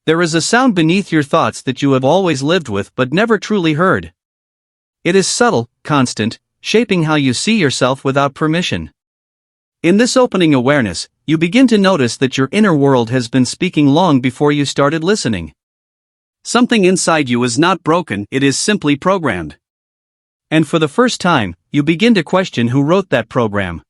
There is a sound beneath your thoughts that you have always lived with but never truly heard. It is subtle, constant, shaping how you see yourself without permission. In this opening awareness, you begin to notice that your inner world has been speaking long before you started listening. Something inside you is not broken, it is simply programmed. And for the first time, you begin to question who wrote that program.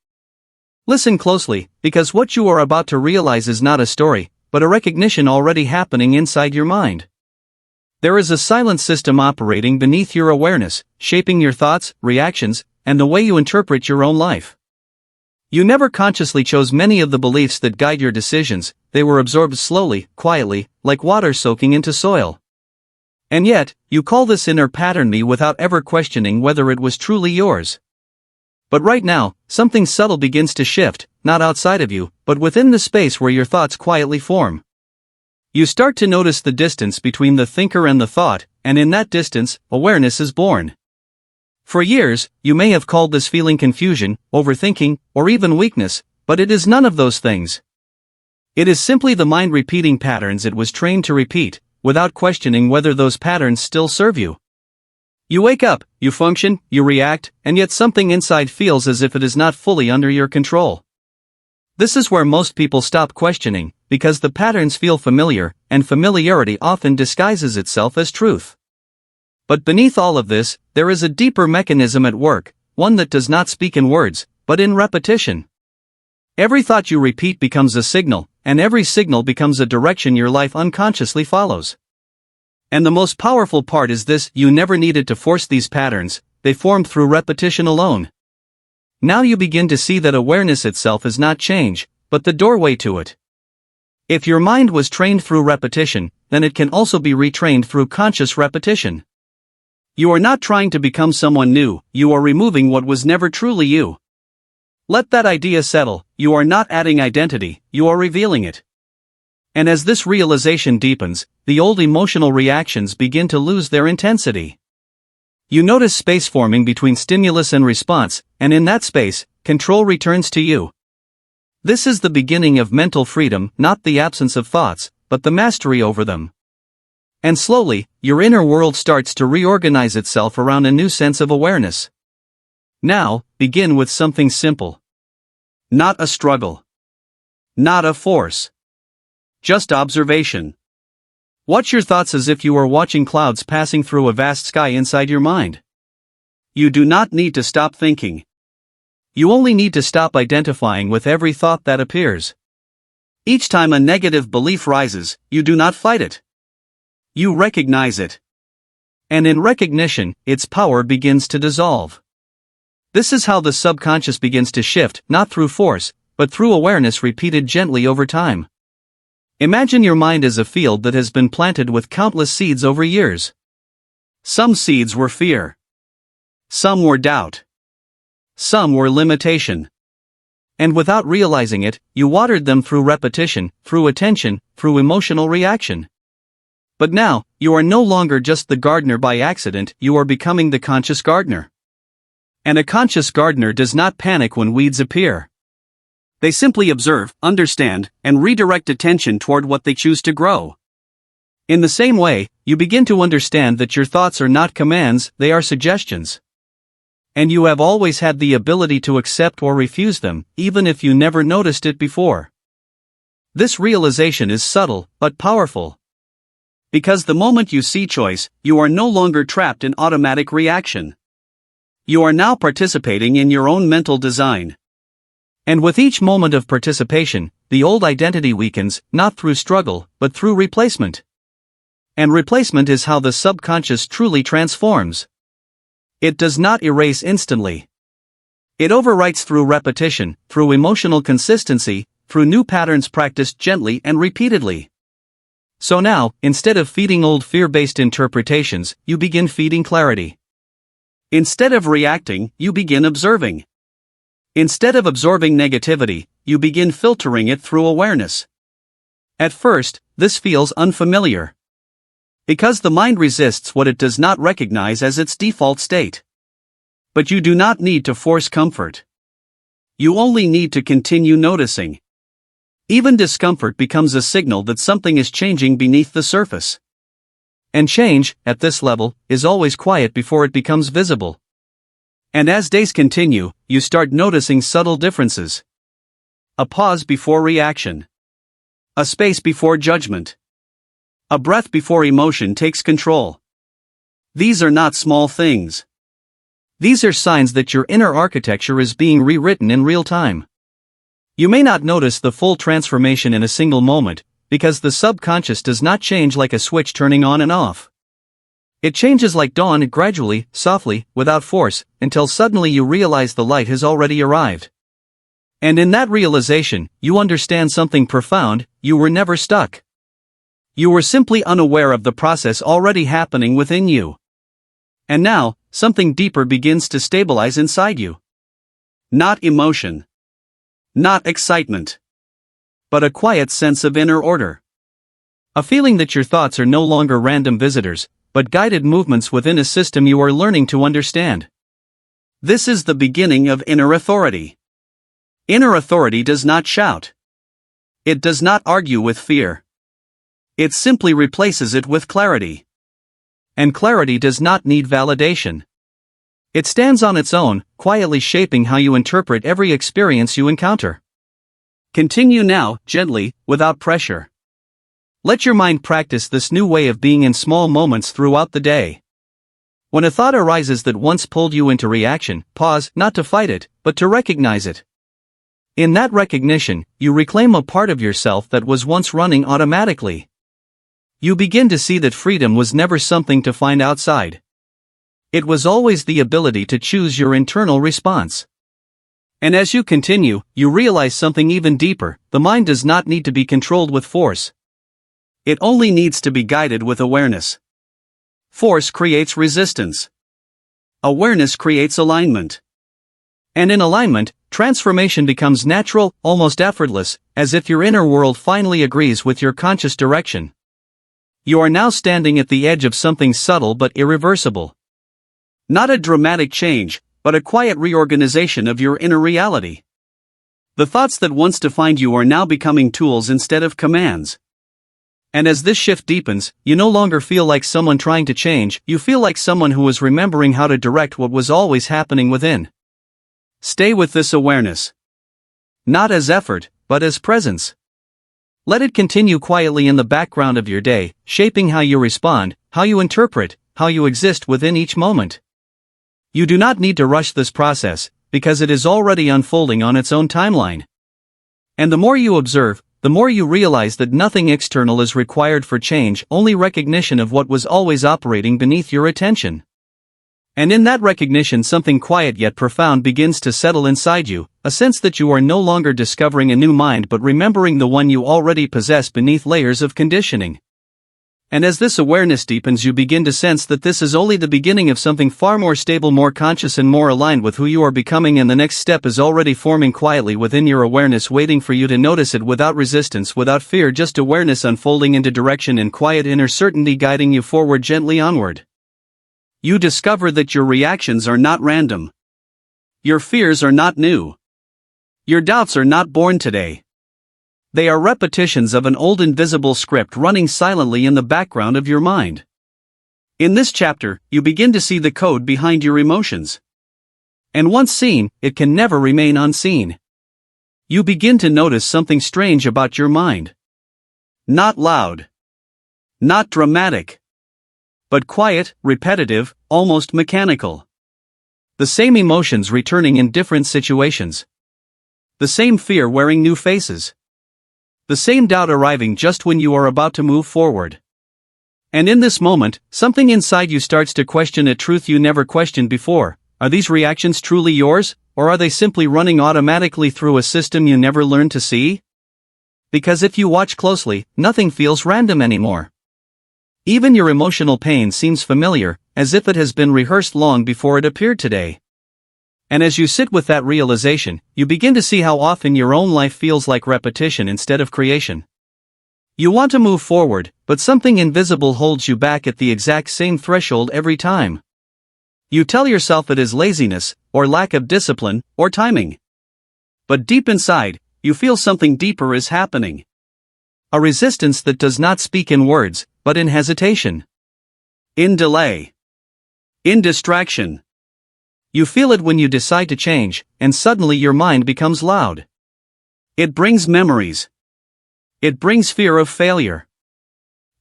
Listen closely, because what you are about to realize is not a story, but a recognition already happening inside your mind. There is a silent system operating beneath your awareness, shaping your thoughts, reactions, and the way you interpret your own life. You never consciously chose many of the beliefs that guide your decisions, they were absorbed slowly, quietly, like water soaking into soil. And yet, you call this inner pattern me without ever questioning whether it was truly yours. But right now, something subtle begins to shift, not outside of you, but within the space where your thoughts quietly form. You start to notice the distance between the thinker and the thought, and in that distance, awareness is born. For years, you may have called this feeling confusion, overthinking, or even weakness, but it is none of those things. It is simply the mind repeating patterns it was trained to repeat, without questioning whether those patterns still serve you. You wake up, you function, you react, and yet something inside feels as if it is not fully under your control. This is where most people stop questioning, because the patterns feel familiar, and familiarity often disguises itself as truth. But beneath all of this, there is a deeper mechanism at work, one that does not speak in words, but in repetition. Every thought you repeat becomes a signal, and every signal becomes a direction your life unconsciously follows. And the most powerful part is this: you never needed to force these patterns, they formed through repetition alone. Now you begin to see that awareness itself is not change, but the doorway to it. If your mind was trained through repetition, then it can also be retrained through conscious repetition. You are not trying to become someone new, you are removing what was never truly you. Let that idea settle: you are not adding identity, you are revealing it. And as this realization deepens, the old emotional reactions begin to lose their intensity. You notice space forming between stimulus and response, and in that space, control returns to you. This is the beginning of mental freedom, not the absence of thoughts, but the mastery over them. And slowly, your inner world starts to reorganize itself around a new sense of awareness. Now, begin with something simple. Not a struggle. Not a force. Just observation. Watch your thoughts as if you were watching clouds passing through a vast sky inside your mind. You do not need to stop thinking. You only need to stop identifying with every thought that appears. Each time a negative belief rises, you do not fight it. You recognize it. And in recognition, its power begins to dissolve. This is how the subconscious begins to shift, not through force, but through awareness repeated gently over time. Imagine your mind as a field that has been planted with countless seeds over years. Some seeds were fear. Some were doubt. Some were limitation. And without realizing it, you watered them through repetition, through attention, through emotional reaction. But now, you are no longer just the gardener by accident, you are becoming the conscious gardener. And a conscious gardener does not panic when weeds appear. They simply observe, understand, and redirect attention toward what they choose to grow. In the same way, you begin to understand that your thoughts are not commands, they are suggestions. And you have always had the ability to accept or refuse them, even if you never noticed it before. This realization is subtle, but powerful. Because the moment you see choice, you are no longer trapped in automatic reaction. You are now participating in your own mental design. And with each moment of participation, the old identity weakens, not through struggle, but through replacement. And replacement is how the subconscious truly transforms. It does not erase instantly. It overwrites through repetition, through emotional consistency, through new patterns practiced gently and repeatedly. So now, instead of feeding old fear-based interpretations, you begin feeding clarity. Instead of reacting, you begin observing. Instead of absorbing negativity, you begin filtering it through awareness. At first, this feels unfamiliar. Because the mind resists what it does not recognize as its default state. But you do not need to force comfort. You only need to continue noticing. Even discomfort becomes a signal that something is changing beneath the surface. And change, at this level, is always quiet before it becomes visible. And as days continue, you start noticing subtle differences. A pause before reaction. A space before judgment. A breath before emotion takes control. These are not small things. These are signs that your inner architecture is being rewritten in real time. You may not notice the full transformation in a single moment, because the subconscious does not change like a switch turning on and off. It changes like dawn, gradually, softly, without force, until suddenly you realize the light has already arrived. And in that realization, you understand something profound: you were never stuck. You were simply unaware of the process already happening within you. And now, something deeper begins to stabilize inside you. Not emotion. Not excitement. But a quiet sense of inner order. A feeling that your thoughts are no longer random visitors, but guided movements within a system you are learning to understand. This is the beginning of inner authority. Inner authority does not shout. It does not argue with fear. It simply replaces it with clarity. And clarity does not need validation. It stands on its own, quietly shaping how you interpret every experience you encounter. Continue now, gently, without pressure. Let your mind practice this new way of being in small moments throughout the day. When a thought arises that once pulled you into reaction, pause, not to fight it, but to recognize it. In that recognition, you reclaim a part of yourself that was once running automatically. You begin to see that freedom was never something to find outside. It was always the ability to choose your internal response. And as you continue, you realize something even deeper: the mind does not need to be controlled with force. It only needs to be guided with awareness. Force creates resistance. Awareness creates alignment. And in alignment, transformation becomes natural, almost effortless, as if your inner world finally agrees with your conscious direction. You are now standing at the edge of something subtle but irreversible. Not a dramatic change, but a quiet reorganization of your inner reality. The thoughts that once defined you are now becoming tools instead of commands. And as this shift deepens, you no longer feel like someone trying to change, you feel like someone who is remembering how to direct what was always happening within. Stay with this awareness. Not as effort, but as presence. Let it continue quietly in the background of your day, shaping how you respond, how you interpret, how you exist within each moment. You do not need to rush this process, because it is already unfolding on its own timeline. And the more you observe, the more you realize that nothing external is required for change, only recognition of what was always operating beneath your attention. And in that recognition, something quiet yet profound begins to settle inside you, a sense that you are no longer discovering a new mind but remembering the one you already possess beneath layers of conditioning. And as this awareness deepens, you begin to sense that this is only the beginning of something far more stable, more conscious, and more aligned with who you are becoming, and the next step is already forming quietly within your awareness, waiting for you to notice it without resistance, without fear, just awareness unfolding into direction and quiet inner certainty guiding you forward, gently onward. You discover that your reactions are not random. Your fears are not new. Your doubts are not born today. They are repetitions of an old invisible script running silently in the background of your mind. In this chapter, you begin to see the code behind your emotions. And once seen, it can never remain unseen. You begin to notice something strange about your mind. Not loud. Not dramatic. But quiet, repetitive, almost mechanical. The same emotions returning in different situations. The same fear wearing new faces. The same doubt arriving just when you are about to move forward. And in this moment, something inside you starts to question a truth you never questioned before. Are these reactions truly yours, or are they simply running automatically through a system you never learned to see? Because if you watch closely, nothing feels random anymore. Even your emotional pain seems familiar, as if it has been rehearsed long before it appeared today. And as you sit with that realization, you begin to see how often your own life feels like repetition instead of creation. You want to move forward, but something invisible holds you back at the exact same threshold every time. You tell yourself it is laziness, or lack of discipline, or timing. But deep inside, you feel something deeper is happening. A resistance that does not speak in words, but in hesitation. In delay. In distraction. You feel it when you decide to change, and suddenly your mind becomes loud. It brings memories. It brings fear of failure.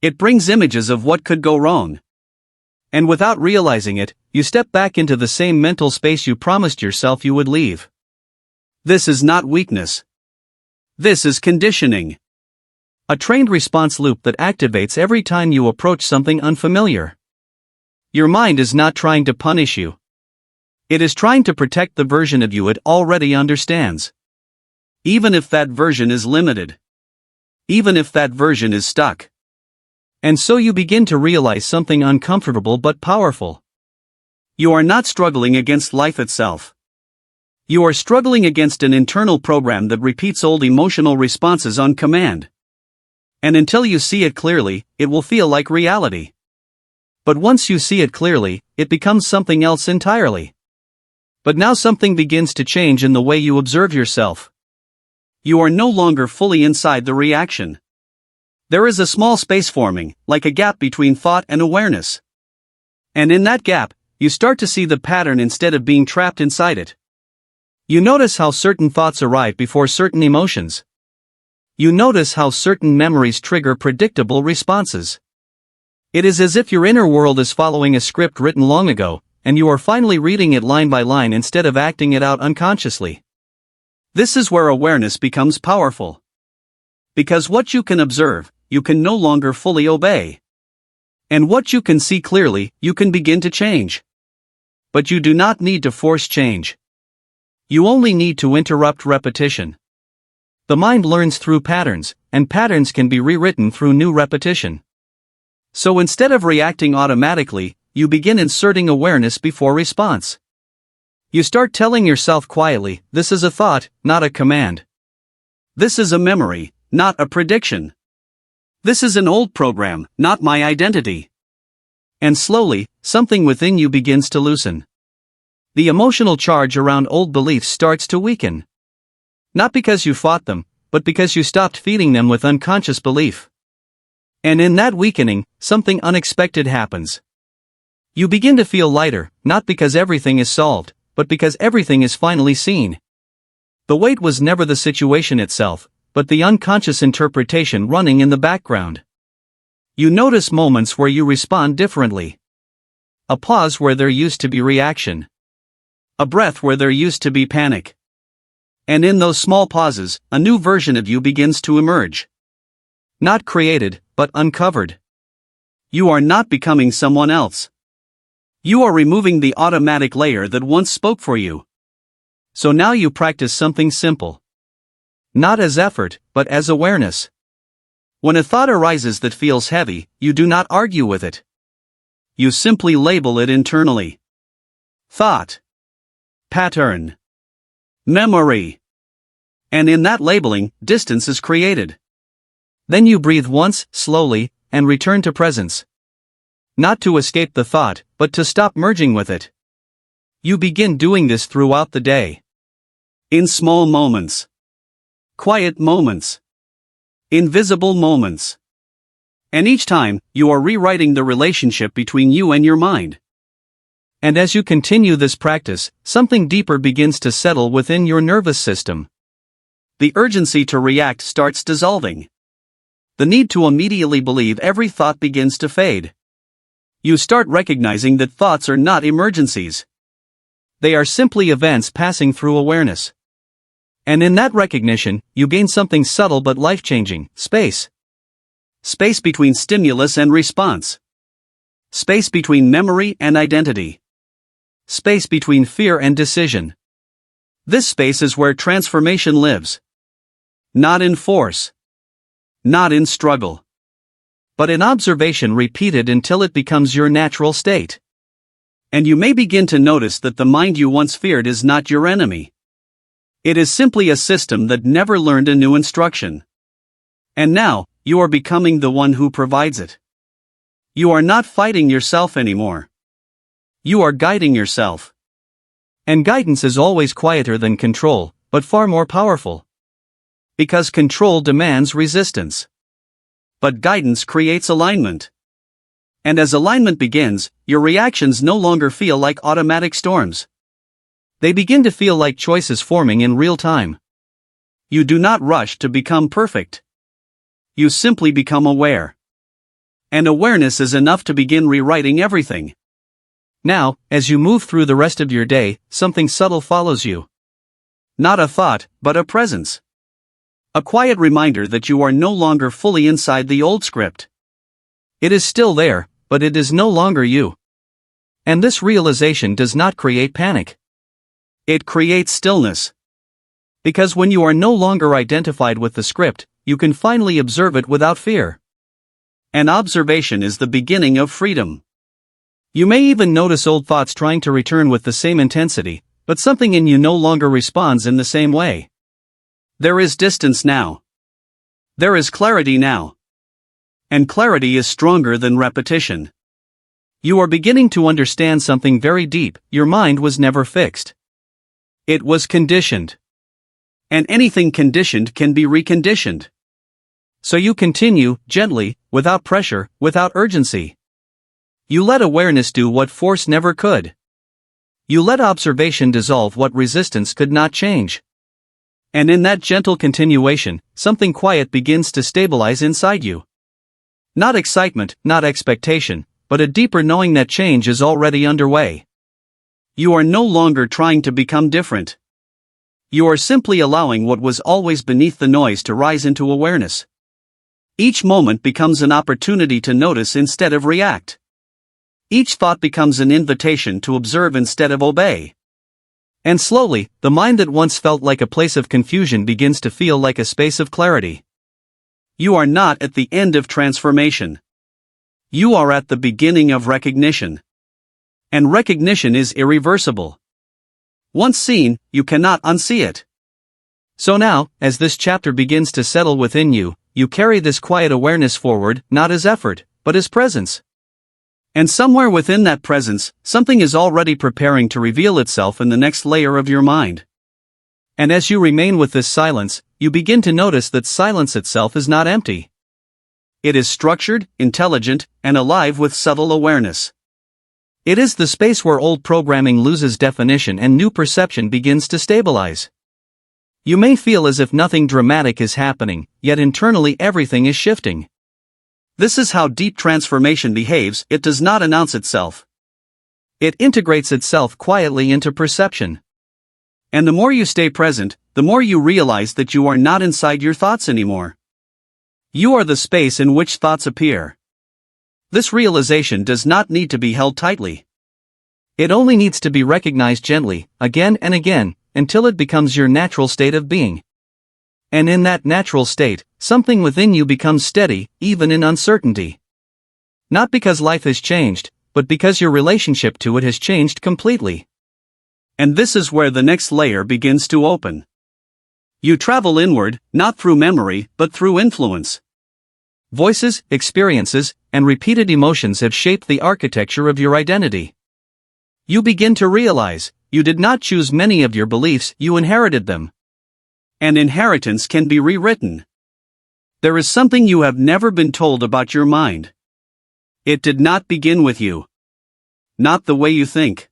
It brings images of what could go wrong. And without realizing it, you step back into the same mental space you promised yourself you would leave. This is not weakness. This is conditioning. A trained response loop that activates every time you approach something unfamiliar. Your mind is not trying to punish you. It is trying to protect the version of you it already understands. Even if that version is limited. Even if that version is stuck. And so you begin to realize something uncomfortable but powerful. You are not struggling against life itself. You are struggling against an internal program that repeats old emotional responses on command. And until you see it clearly, it will feel like reality. But once you see it clearly, it becomes something else entirely. But now something begins to change in the way you observe yourself. You are no longer fully inside the reaction. There is a small space forming, like a gap between thought and awareness. And in that gap, you start to see the pattern instead of being trapped inside it. You notice how certain thoughts arrive before certain emotions. You notice how certain memories trigger predictable responses. It is as if your inner world is following a script written long ago, and you are finally reading it line by line instead of acting it out unconsciously. This is where awareness becomes powerful. Because what you can observe, you can no longer fully obey. And what you can see clearly, you can begin to change. But you do not need to force change. You only need to interrupt repetition. The mind learns through patterns, and patterns can be rewritten through new repetition. So instead of reacting automatically, you begin inserting awareness before response. You start telling yourself quietly, this is a thought, not a command. This is a memory, not a prediction. This is an old program, not my identity. And slowly, something within you begins to loosen. The emotional charge around old beliefs starts to weaken. Not because you fought them, but because you stopped feeding them with unconscious belief. And in that weakening, something unexpected happens. You begin to feel lighter, not because everything is solved, but because everything is finally seen. The weight was never the situation itself, but the unconscious interpretation running in the background. You notice moments where you respond differently. A pause where there used to be reaction. A breath where there used to be panic. And in those small pauses, a new version of you begins to emerge. Not created, but uncovered. You are not becoming someone else. You are removing the automatic layer that once spoke for you. So now you practice something simple. Not as effort, but as awareness. When a thought arises that feels heavy, you do not argue with it. You simply label it internally. Thought. Pattern. Memory. And in that labeling, distance is created. Then you breathe once, slowly, and return to presence. Not to escape the thought, but to stop merging with it. You begin doing this throughout the day. In small moments. Quiet moments. Invisible moments. And each time, you are rewriting the relationship between you and your mind. And as you continue this practice, something deeper begins to settle within your nervous system. The urgency to react starts dissolving. The need to immediately believe every thought begins to fade. You start recognizing that thoughts are not emergencies. They are simply events passing through awareness. And in that recognition, you gain something subtle but life-changing: space. Space between stimulus and response. Space between memory and identity. Space between fear and decision. This space is where transformation lives. Not in force. Not in struggle. But in observation repeated until it becomes your natural state. And you may begin to notice that the mind you once feared is not your enemy. It is simply a system that never learned a new instruction. And now, you are becoming the one who provides it. You are not fighting yourself anymore. You are guiding yourself. And guidance is always quieter than control, but far more powerful. Because control demands resistance. But guidance creates alignment. And as alignment begins, your reactions no longer feel like automatic storms. They begin to feel like choices forming in real time. You do not rush to become perfect. You simply become aware. And awareness is enough to begin rewriting everything. Now, as you move through the rest of your day, something subtle follows you. Not a thought, but a presence. A quiet reminder that you are no longer fully inside the old script. It is still there, but it is no longer you. And this realization does not create panic. It creates stillness. Because when you are no longer identified with the script, you can finally observe it without fear. And observation is the beginning of freedom. You may even notice old thoughts trying to return with the same intensity, but something in you no longer responds in the same way. There is distance now. There is clarity now. And clarity is stronger than repetition. You are beginning to understand something very deep: your mind was never fixed. It was conditioned. And anything conditioned can be reconditioned. So you continue, gently, without pressure, without urgency. You let awareness do what force never could. You let observation dissolve what resistance could not change. And in that gentle continuation, something quiet begins to stabilize inside you. Not excitement, not expectation, but a deeper knowing that change is already underway. You are no longer trying to become different. You are simply allowing what was always beneath the noise to rise into awareness. Each moment becomes an opportunity to notice instead of react. Each thought becomes an invitation to observe instead of obey. And slowly, the mind that once felt like a place of confusion begins to feel like a space of clarity. You are not at the end of transformation. You are at the beginning of recognition. And recognition is irreversible. Once seen, you cannot unsee it. So now, as this chapter begins to settle within you, you carry this quiet awareness forward, not as effort, but as presence. And somewhere within that presence, something is already preparing to reveal itself in the next layer of your mind. And as you remain with this silence, you begin to notice that silence itself is not empty. It is structured, intelligent, and alive with subtle awareness. It is the space where old programming loses definition and new perception begins to stabilize. You may feel as if nothing dramatic is happening, yet internally everything is shifting. This is how deep transformation behaves. It does not announce itself. It integrates itself quietly into perception. And the more you stay present, the more you realize that you are not inside your thoughts anymore. You are the space in which thoughts appear. This realization does not need to be held tightly. It only needs to be recognized gently, again and again, until it becomes your natural state of being. And in that natural state, something within you becomes steady, even in uncertainty. Not because life has changed, but because your relationship to it has changed completely. And this is where the next layer begins to open. You travel inward, not through memory, but through influence. Voices, experiences, and repeated emotions have shaped the architecture of your identity. You begin to realize, you did not choose many of your beliefs, you inherited them. And inheritance can be rewritten. There is something you have never been told about your mind. It did not begin with you. Not the way you think.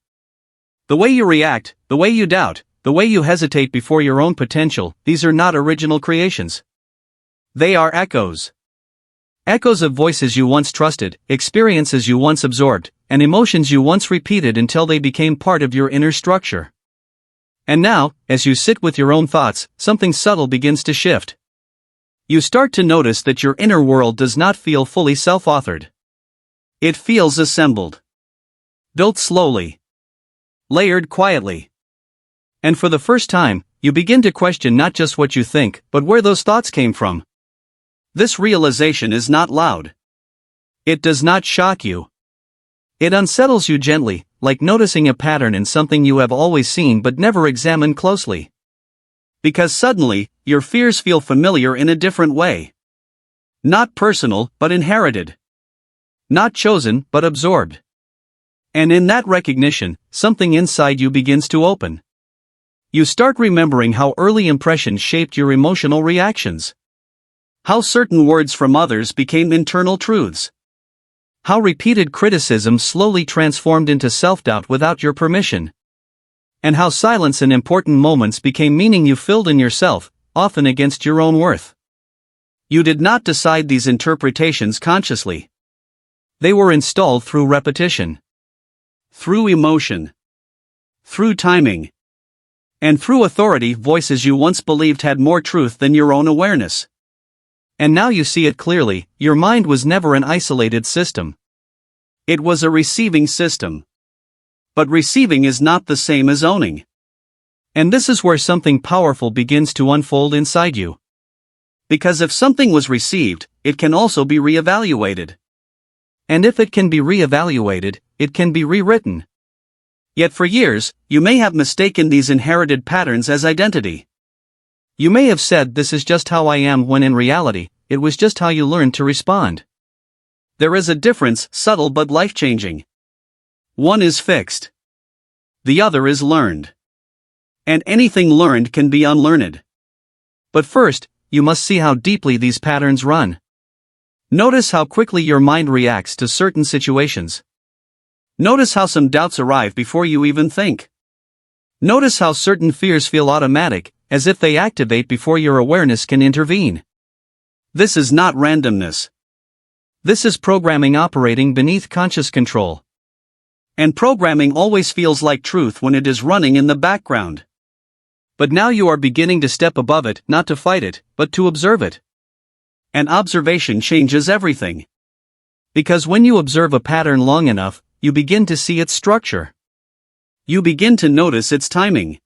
The way you react, the way you doubt, the way you hesitate before your own potential, these are not original creations. They are echoes. Echoes of voices you once trusted, experiences you once absorbed, and emotions you once repeated until they became part of your inner structure. And now, as you sit with your own thoughts, something subtle begins to shift. You start to notice that your inner world does not feel fully self-authored. It feels assembled. Built slowly. Layered quietly. And for the first time, you begin to question not just what you think, but where those thoughts came from. This realization is not loud. It does not shock you. It unsettles you gently, like noticing a pattern in something you have always seen but never examined closely. Because suddenly, your fears feel familiar in a different way. Not personal, but inherited. Not chosen, but absorbed. And in that recognition, something inside you begins to open. You start remembering how early impressions shaped your emotional reactions. How certain words from others became internal truths. How repeated criticism slowly transformed into self-doubt without your permission. And how silence in important moments became meaning you filled in yourself, often against your own worth. You did not decide these interpretations consciously. They were installed through repetition. Through emotion. Through timing. And through authority voices you once believed had more truth than your own awareness. And now you see it clearly, your mind was never an isolated system. It was a receiving system. But receiving is not the same as owning. And this is where something powerful begins to unfold inside you. Because if something was received, it can also be reevaluated. And if it can be reevaluated, it can be rewritten. Yet for years, you may have mistaken these inherited patterns as identity. You may have said this is just how I am when in reality, it was just how you learned to respond. There is a difference, subtle but life-changing. One is fixed. The other is learned. And anything learned can be unlearned. But first, you must see how deeply these patterns run. Notice how quickly your mind reacts to certain situations. Notice how some doubts arrive before you even think. Notice how certain fears feel automatic, as if they activate before your awareness can intervene. This is not randomness. This is programming operating beneath conscious control. And programming always feels like truth when it is running in the background. But now you are beginning to step above it, not to fight it, but to observe it. And observation changes everything. Because when you observe a pattern long enough, you begin to see its structure. You begin to notice its timing.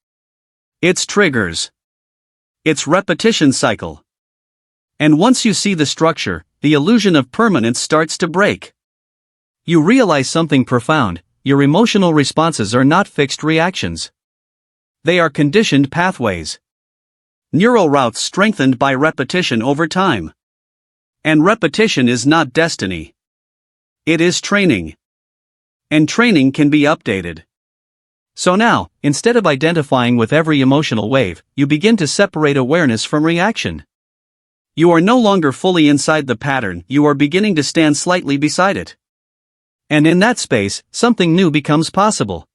Its triggers. Its repetition cycle. And once you see the structure, the illusion of permanence starts to break. You realize something profound: your emotional responses are not fixed reactions. They are conditioned pathways. Neural routes strengthened by repetition over time. And repetition is not destiny. It is training. And training can be updated. So now, instead of identifying with every emotional wave, you begin to separate awareness from reaction. You are no longer fully inside the pattern, you are beginning to stand slightly beside it. And in that space, something new becomes possible.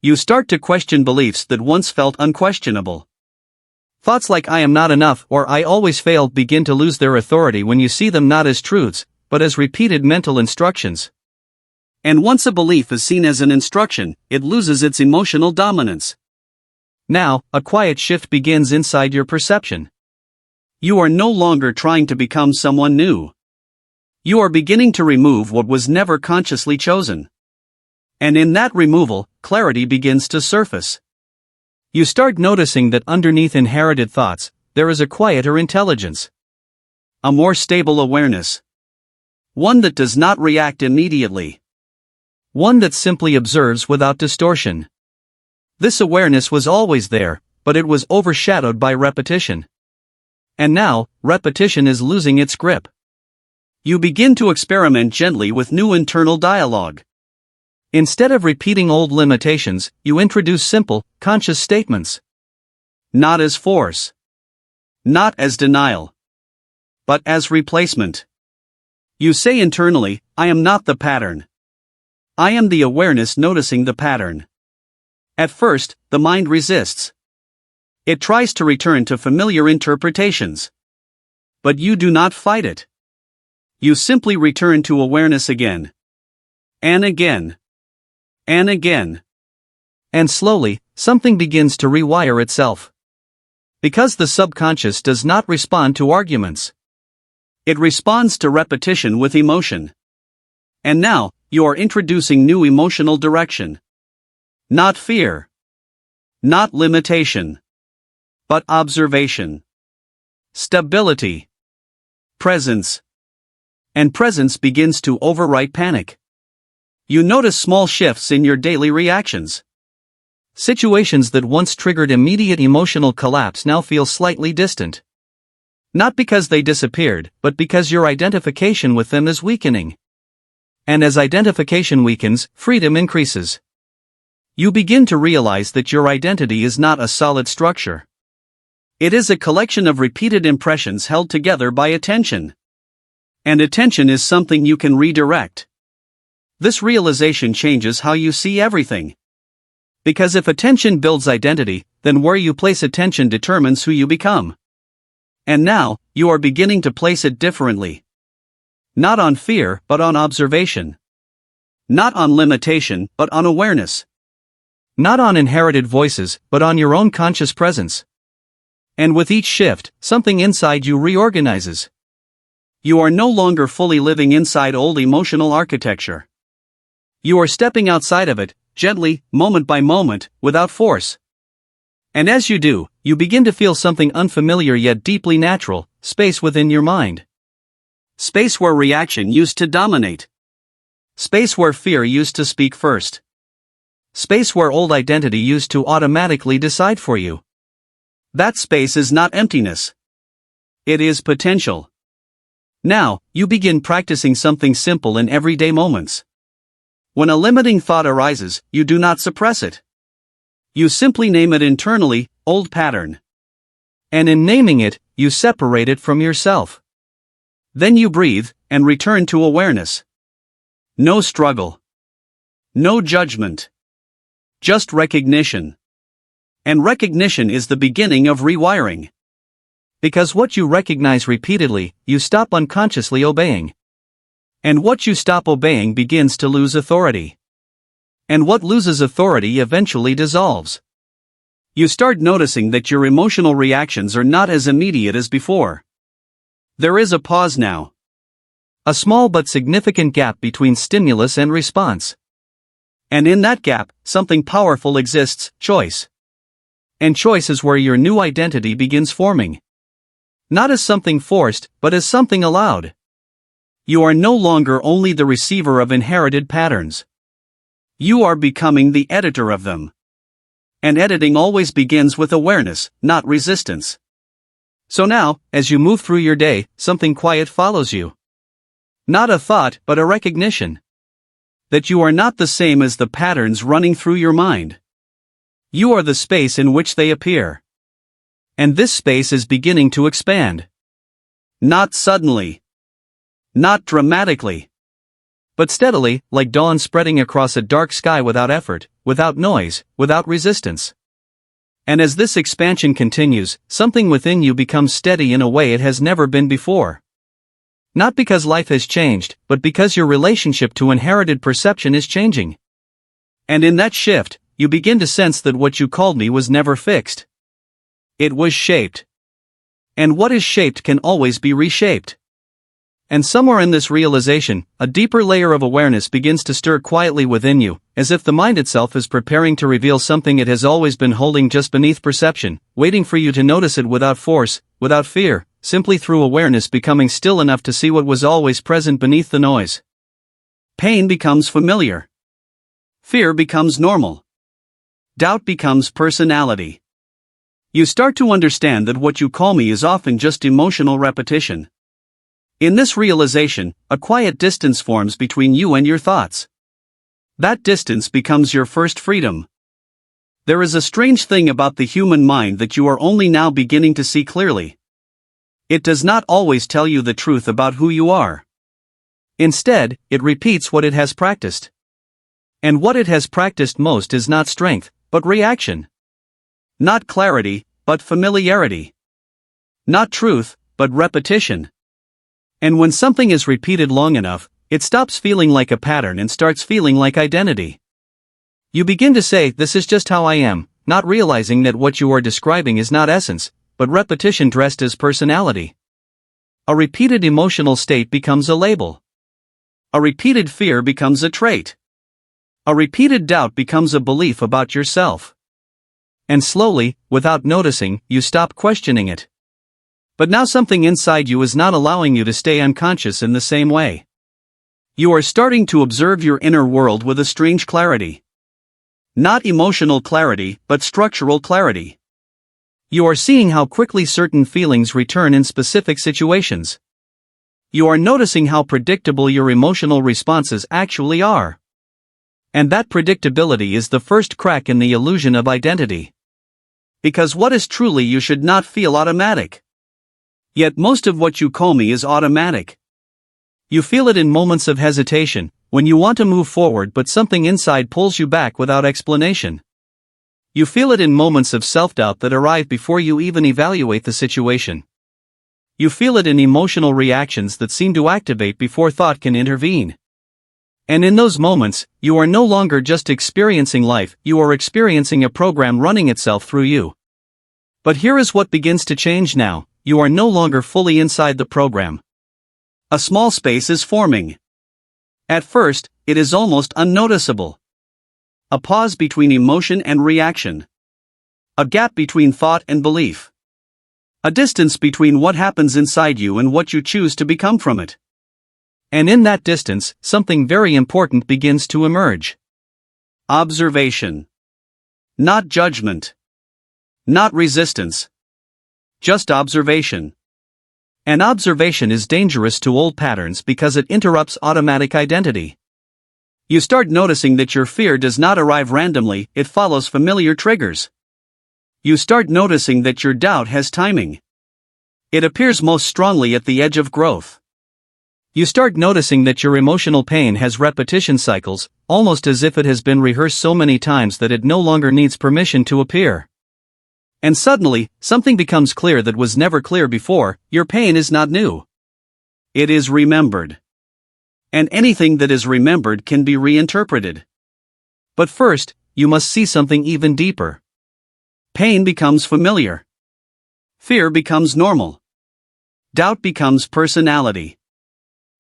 You start to question beliefs that once felt unquestionable. Thoughts like I am not enough or I always fail begin to lose their authority when you see them not as truths, but as repeated mental instructions. And once a belief is seen as an instruction, it loses its emotional dominance. Now, a quiet shift begins inside your perception. You are no longer trying to become someone new. You are beginning to remove what was never consciously chosen. And in that removal, clarity begins to surface. You start noticing that underneath inherited thoughts, there is a quieter intelligence. A more stable awareness. One that does not react immediately. One that simply observes without distortion. This awareness was always there, but it was overshadowed by repetition. And now, repetition is losing its grip. You begin to experiment gently with new internal dialogue. Instead of repeating old limitations, you introduce simple, conscious statements. Not as force. Not as denial. But as replacement. You say internally, I am not the pattern. I am the awareness noticing the pattern. At first, the mind resists. It tries to return to familiar interpretations. But you do not fight it. You simply return to awareness again. And again. And again. And slowly, something begins to rewire itself. Because the subconscious does not respond to arguments. It responds to repetition with emotion. And now, you are introducing new emotional direction. Not fear. Not limitation. But observation. Stability. Presence. And presence begins to overwrite panic. You notice small shifts in your daily reactions. Situations that once triggered immediate emotional collapse now feel slightly distant. Not because they disappeared, but because your identification with them is weakening. And as identification weakens, freedom increases. You begin to realize that your identity is not a solid structure. It is a collection of repeated impressions held together by attention. And attention is something you can redirect. This realization changes how you see everything. Because if attention builds identity, then where you place attention determines who you become. And now, you are beginning to place it differently. Not on fear, but on observation. Not on limitation, but on awareness. Not on inherited voices, but on your own conscious presence. And with each shift, something inside you reorganizes. You are no longer fully living inside old emotional architecture. You are stepping outside of it, gently, moment by moment, without force. And as you do, you begin to feel something unfamiliar yet deeply natural, space within your mind. Space where reaction used to dominate. Space where fear used to speak first. Space where old identity used to automatically decide for you. That space is not emptiness. It is potential. Now, you begin practicing something simple in everyday moments. When a limiting thought arises, you do not suppress it. You simply name it internally, old pattern. And in naming it, you separate it from yourself. Then you breathe, and return to awareness. No struggle. No judgment. Just recognition. And recognition is the beginning of rewiring. Because what you recognize repeatedly, you stop unconsciously obeying. And what you stop obeying begins to lose authority. And what loses authority eventually dissolves. You start noticing that your emotional reactions are not as immediate as before. There is a pause now. A small but significant gap between stimulus and response. And in that gap, something powerful exists, choice. And choice is where your new identity begins forming. Not as something forced, but as something allowed. You are no longer only the receiver of inherited patterns. You are becoming the editor of them. And editing always begins with awareness, not resistance. So now, as you move through your day, something quiet follows you. Not a thought, but a recognition. That you are not the same as the patterns running through your mind. You are the space in which they appear. And this space is beginning to expand. Not suddenly. Not dramatically. But steadily, like dawn spreading across a dark sky without effort, without noise, without resistance. And as this expansion continues, something within you becomes steady in a way it has never been before. Not because life has changed, but because your relationship to inherited perception is changing. And in that shift, you begin to sense that what you called me was never fixed. It was shaped. And what is shaped can always be reshaped. And somewhere in this realization, a deeper layer of awareness begins to stir quietly within you, as if the mind itself is preparing to reveal something it has always been holding just beneath perception, waiting for you to notice it without force, without fear, simply through awareness becoming still enough to see what was always present beneath the noise. Pain becomes familiar. Fear becomes normal. Doubt becomes personality. You start to understand that what you call me is often just emotional repetition. In this realization, a quiet distance forms between you and your thoughts. That distance becomes your first freedom. There is a strange thing about the human mind that you are only now beginning to see clearly. It does not always tell you the truth about who you are. Instead, it repeats what it has practiced. And what it has practiced most is not strength, but reaction. Not clarity, but familiarity. Not truth, but repetition. And when something is repeated long enough, it stops feeling like a pattern and starts feeling like identity. You begin to say, "This is just how I am," not realizing that what you are describing is not essence, but repetition dressed as personality. A repeated emotional state becomes a label. A repeated fear becomes a trait. A repeated doubt becomes a belief about yourself. And slowly, without noticing, you stop questioning it. But now something inside you is not allowing you to stay unconscious in the same way. You are starting to observe your inner world with a strange clarity. Not emotional clarity, but structural clarity. You are seeing how quickly certain feelings return in specific situations. You are noticing how predictable your emotional responses actually are. And that predictability is the first crack in the illusion of identity. Because what is truly you should not feel automatic. Yet most of what you call me is automatic. You feel it in moments of hesitation, when you want to move forward but something inside pulls you back without explanation. You feel it in moments of self-doubt that arrive before you even evaluate the situation. You feel it in emotional reactions that seem to activate before thought can intervene. And in those moments, you are no longer just experiencing life, you are experiencing a program running itself through you. But here is what begins to change now: you are no longer fully inside the program. A small space is forming. At first, it is almost unnoticeable. A pause between emotion and reaction. A gap between thought and belief. A distance between what happens inside you and what you choose to become from it. And in that distance, something very important begins to emerge. Observation. Not judgment. Not resistance. Just observation. And observation is dangerous to old patterns because it interrupts automatic identity. You start noticing that your fear does not arrive randomly, it follows familiar triggers. You start noticing that your doubt has timing. It appears most strongly at the edge of growth. You start noticing that your emotional pain has repetition cycles, almost as if it has been rehearsed so many times that it no longer needs permission to appear. And suddenly, something becomes clear that was never clear before: your pain is not new. It is remembered. And anything that is remembered can be reinterpreted. But first, you must see something even deeper. Pain becomes familiar. Fear becomes normal. Doubt becomes personality.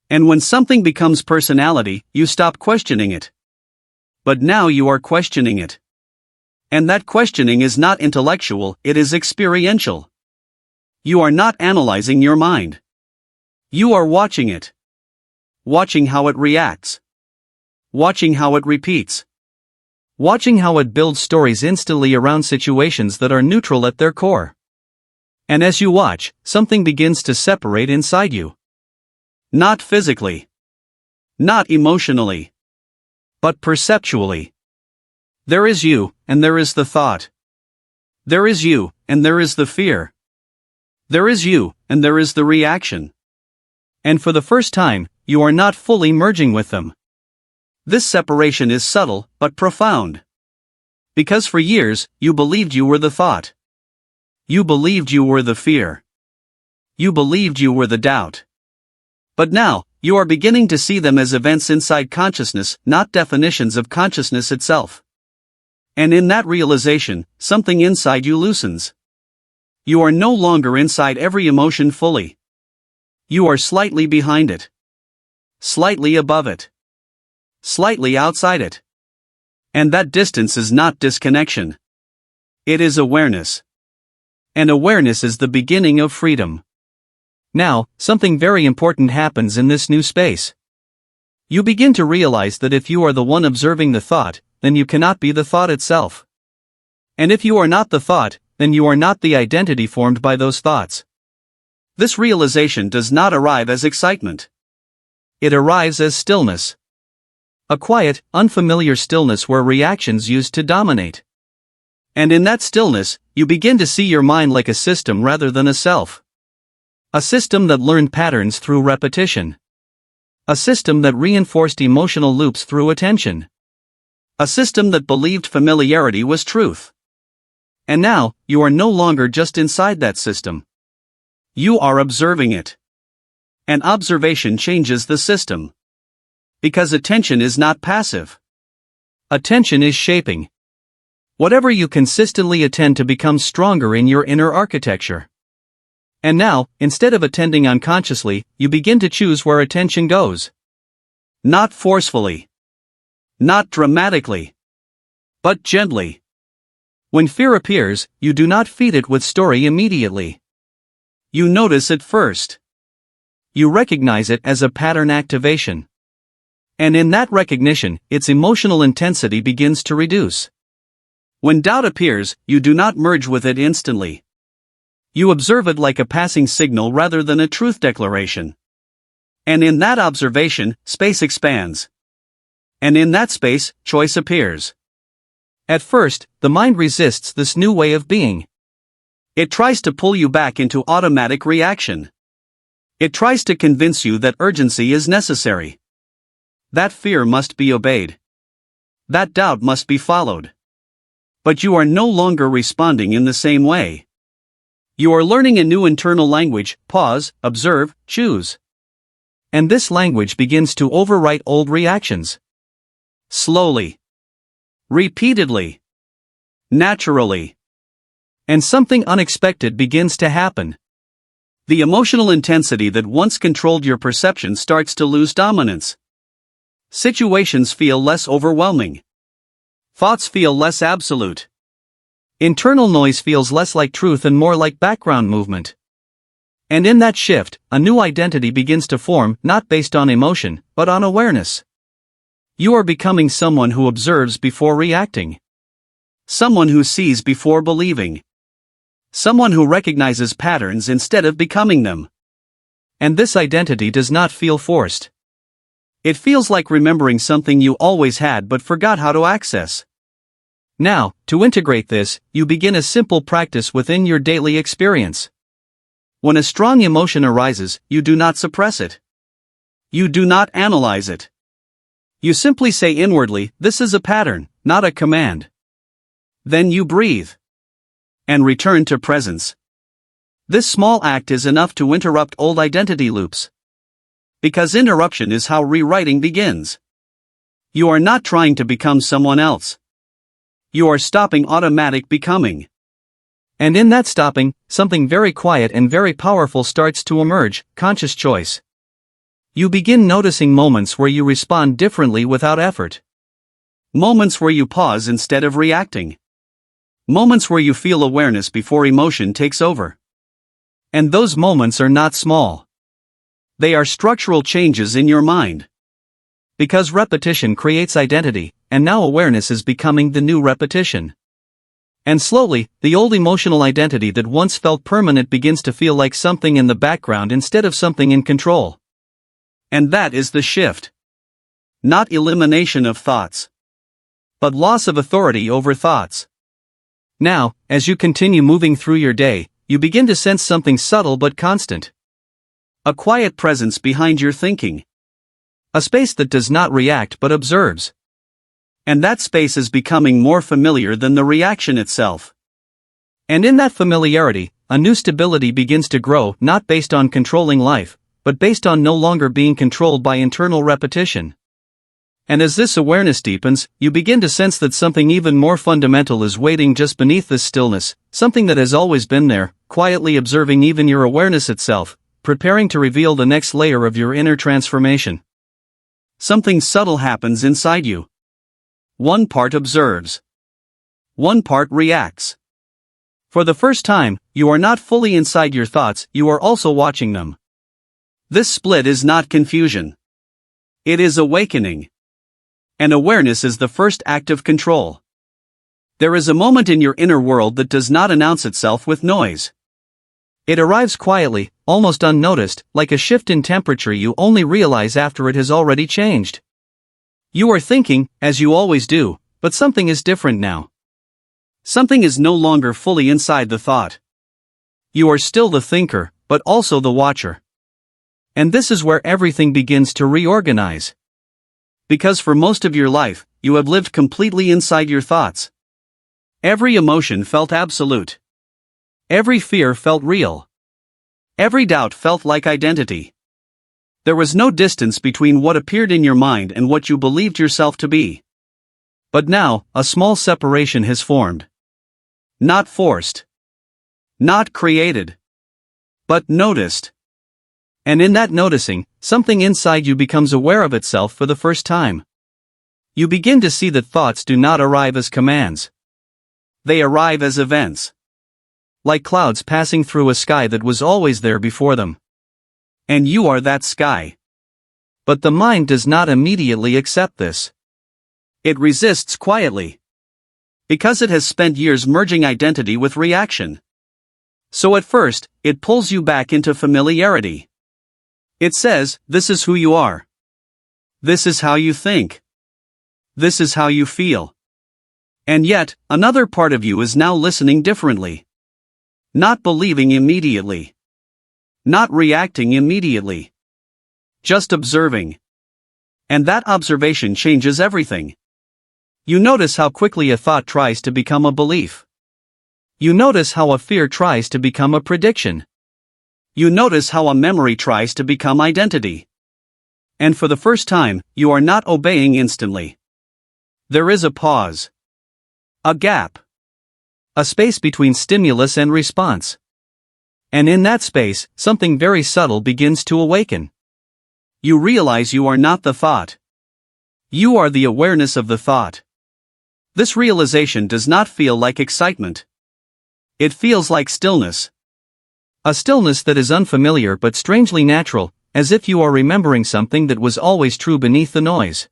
And when something becomes personality, you stop questioning it. But now you are questioning it. And that questioning is not intellectual, it is experiential. You are not analyzing your mind. You are watching it. Watching how it reacts. Watching how it repeats. Watching how it builds stories instantly around situations that are neutral at their core. And as you watch, something begins to separate inside you. Not physically. Not emotionally. But perceptually. There is you, and there is the thought. There is you, and there is the fear. There is you, and there is the reaction. And for the first time, you are not fully merging with them. This separation is subtle, but profound. Because for years, you believed you were the thought. You believed you were the fear. You believed you were the doubt. But now, you are beginning to see them as events inside consciousness, not definitions of consciousness itself. And in that realization, something inside you loosens. You are no longer inside every emotion fully. You are slightly behind it. Slightly above it. Slightly outside it. And that distance is not disconnection. It is awareness. And awareness is the beginning of freedom. Now, something very important happens in this new space. You begin to realize that if you are the one observing the thought, then you cannot be the thought itself. And if you are not the thought, then you are not the identity formed by those thoughts. This realization does not arrive as excitement. It arrives as stillness. A quiet, unfamiliar stillness where reactions used to dominate. And in that stillness, you begin to see your mind like a system rather than a self. A system that learned patterns through repetition. A system that reinforced emotional loops through attention. A system that believed familiarity was truth. And now, you are no longer just inside that system. You are observing it. And observation changes the system. Because attention is not passive. Attention is shaping. Whatever you consistently attend to becomes stronger in your inner architecture. And now, instead of attending unconsciously, you begin to choose where attention goes. Not forcefully. Not dramatically. But gently. When fear appears, you do not feed it with story immediately. You notice it first. You recognize it as a pattern activation. And in that recognition, its emotional intensity begins to reduce. When doubt appears, you do not merge with it instantly. You observe it like a passing signal rather than a truth declaration. And in that observation, space expands. And in that space, choice appears. At first, the mind resists this new way of being. It tries to pull you back into automatic reaction. It tries to convince you that urgency is necessary. That fear must be obeyed. That doubt must be followed. But you are no longer responding in the same way. You are learning a new internal language: pause, observe, choose. And this language begins to overwrite old reactions. Slowly. Repeatedly. Naturally. And something unexpected begins to happen. The emotional intensity that once controlled your perception starts to lose dominance. Situations feel less overwhelming. Thoughts feel less absolute. Internal noise feels less like truth and more like background movement. And in that shift, a new identity begins to form, not based on emotion, but on awareness. You are becoming someone who observes before reacting. Someone who sees before believing. Someone who recognizes patterns instead of becoming them. And this identity does not feel forced. It feels like remembering something you always had but forgot how to access. Now, to integrate this, you begin a simple practice within your daily experience. When a strong emotion arises, you do not suppress it. You do not analyze it. You simply say inwardly, "This is a pattern, not a command." Then you breathe. And return to presence. This small act is enough to interrupt old identity loops. Because interruption is how rewriting begins. You are not trying to become someone else. You are stopping automatic becoming. And in that stopping, something very quiet and very powerful starts to emerge: conscious choice. You begin noticing moments where you respond differently without effort. Moments where you pause instead of reacting. Moments where you feel awareness before emotion takes over. And those moments are not small. They are structural changes in your mind. Because repetition creates identity, and now awareness is becoming the new repetition. And slowly, the old emotional identity that once felt permanent begins to feel like something in the background instead of something in control. And that is the shift. Not elimination of thoughts, but loss of authority over thoughts. Now, as you continue moving through your day, you begin to sense something subtle but constant. A quiet presence behind your thinking. A space that does not react but observes. And that space is becoming more familiar than the reaction itself. And in that familiarity, a new stability begins to grow, not based on controlling life, but based on no longer being controlled by internal repetition. And as this awareness deepens, you begin to sense that something even more fundamental is waiting just beneath this stillness, something that has always been there, quietly observing even your awareness itself, preparing to reveal the next layer of your inner transformation. Something subtle happens inside you. One part observes. One part reacts. For the first time, you are not fully inside your thoughts, you are also watching them. This split is not confusion. It is awakening. And awareness is the first act of control. There is a moment in your inner world that does not announce itself with noise. It arrives quietly, almost unnoticed, like a shift in temperature you only realize after it has already changed. You are thinking, as you always do, but something is different now. Something is no longer fully inside the thought. You are still the thinker, but also the watcher. And this is where everything begins to reorganize. Because for most of your life, you have lived completely inside your thoughts. Every emotion felt absolute. Every fear felt real. Every doubt felt like identity. There was no distance between what appeared in your mind and what you believed yourself to be. But now, a small separation has formed. Not forced. Not created. But noticed. And in that noticing, something inside you becomes aware of itself for the first time. You begin to see that thoughts do not arrive as commands. They arrive as events. Like clouds passing through a sky that was always there before them. And you are that sky. But the mind does not immediately accept this. It resists quietly. Because it has spent years merging identity with reaction. So at first, it pulls you back into familiarity. It says, "This is who you are. This is how you think. This is how you feel. And yet, another part of you is now listening differently. Not believing immediately. Not reacting immediately. Just observing. And that observation changes everything. You notice how quickly a thought tries to become a belief. You notice how a fear tries to become a prediction. You notice how a memory tries to become identity. And for the first time, you are not obeying instantly. There is a pause. A gap. A space between stimulus and response. And in that space, something very subtle begins to awaken. You realize you are not the thought. You are the awareness of the thought. This realization does not feel like excitement. It feels like stillness. A stillness that is unfamiliar but strangely natural, as if you are remembering something that was always true beneath the noise.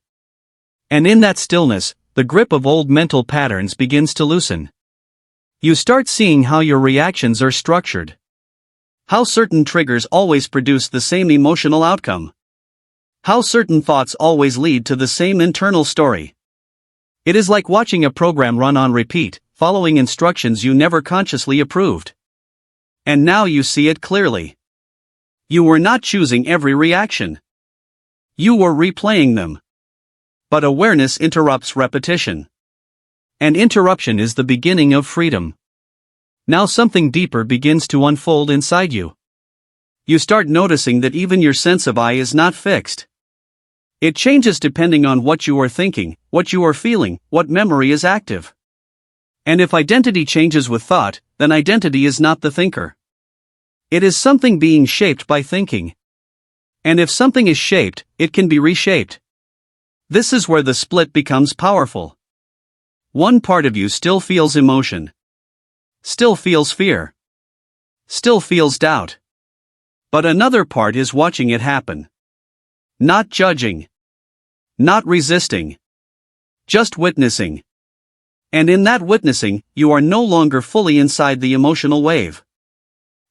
And in that stillness, the grip of old mental patterns begins to loosen. You start seeing how your reactions are structured. How certain triggers always produce the same emotional outcome. How certain thoughts always lead to the same internal story. It is like watching a program run on repeat, following instructions you never consciously approved. And now you see it clearly. You were not choosing every reaction. You were replaying them. But awareness interrupts repetition. And interruption is the beginning of freedom. Now something deeper begins to unfold inside you. You start noticing that even your sense of I is not fixed. It changes depending on what you are thinking, what you are feeling, what memory is active. And if identity changes with thought, then identity is not the thinker. It is something being shaped by thinking. And if something is shaped, it can be reshaped. This is where the split becomes powerful. One part of you still feels emotion. Still feels fear. Still feels doubt. But another part is watching it happen. Not judging. Not resisting. Just witnessing. And in that witnessing, you are no longer fully inside the emotional wave.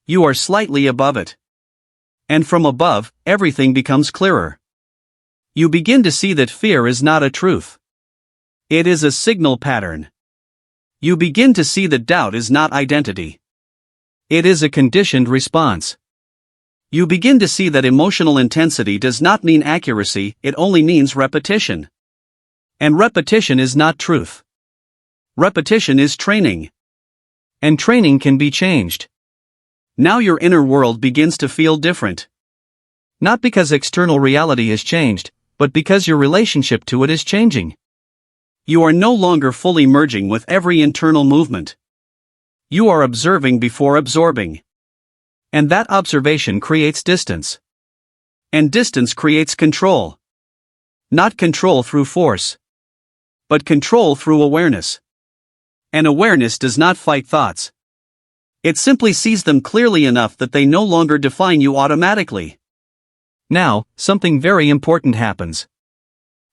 You are slightly above it. And from above, everything becomes clearer. You begin to see that fear is not a truth. It is a signal pattern. You begin to see that doubt is not identity. It is a conditioned response. You begin to see that emotional intensity does not mean accuracy, it only means repetition. And repetition is not truth. Repetition is training. And training can be changed. Now your inner world begins to feel different. Not because external reality has changed, but because your relationship to it is changing. You are no longer fully merging with every internal movement. You are observing before absorbing. And that observation creates distance. And distance creates control. Not control through force, but control through awareness. And awareness does not fight thoughts. It simply sees them clearly enough that they no longer define you automatically. Now, something very important happens.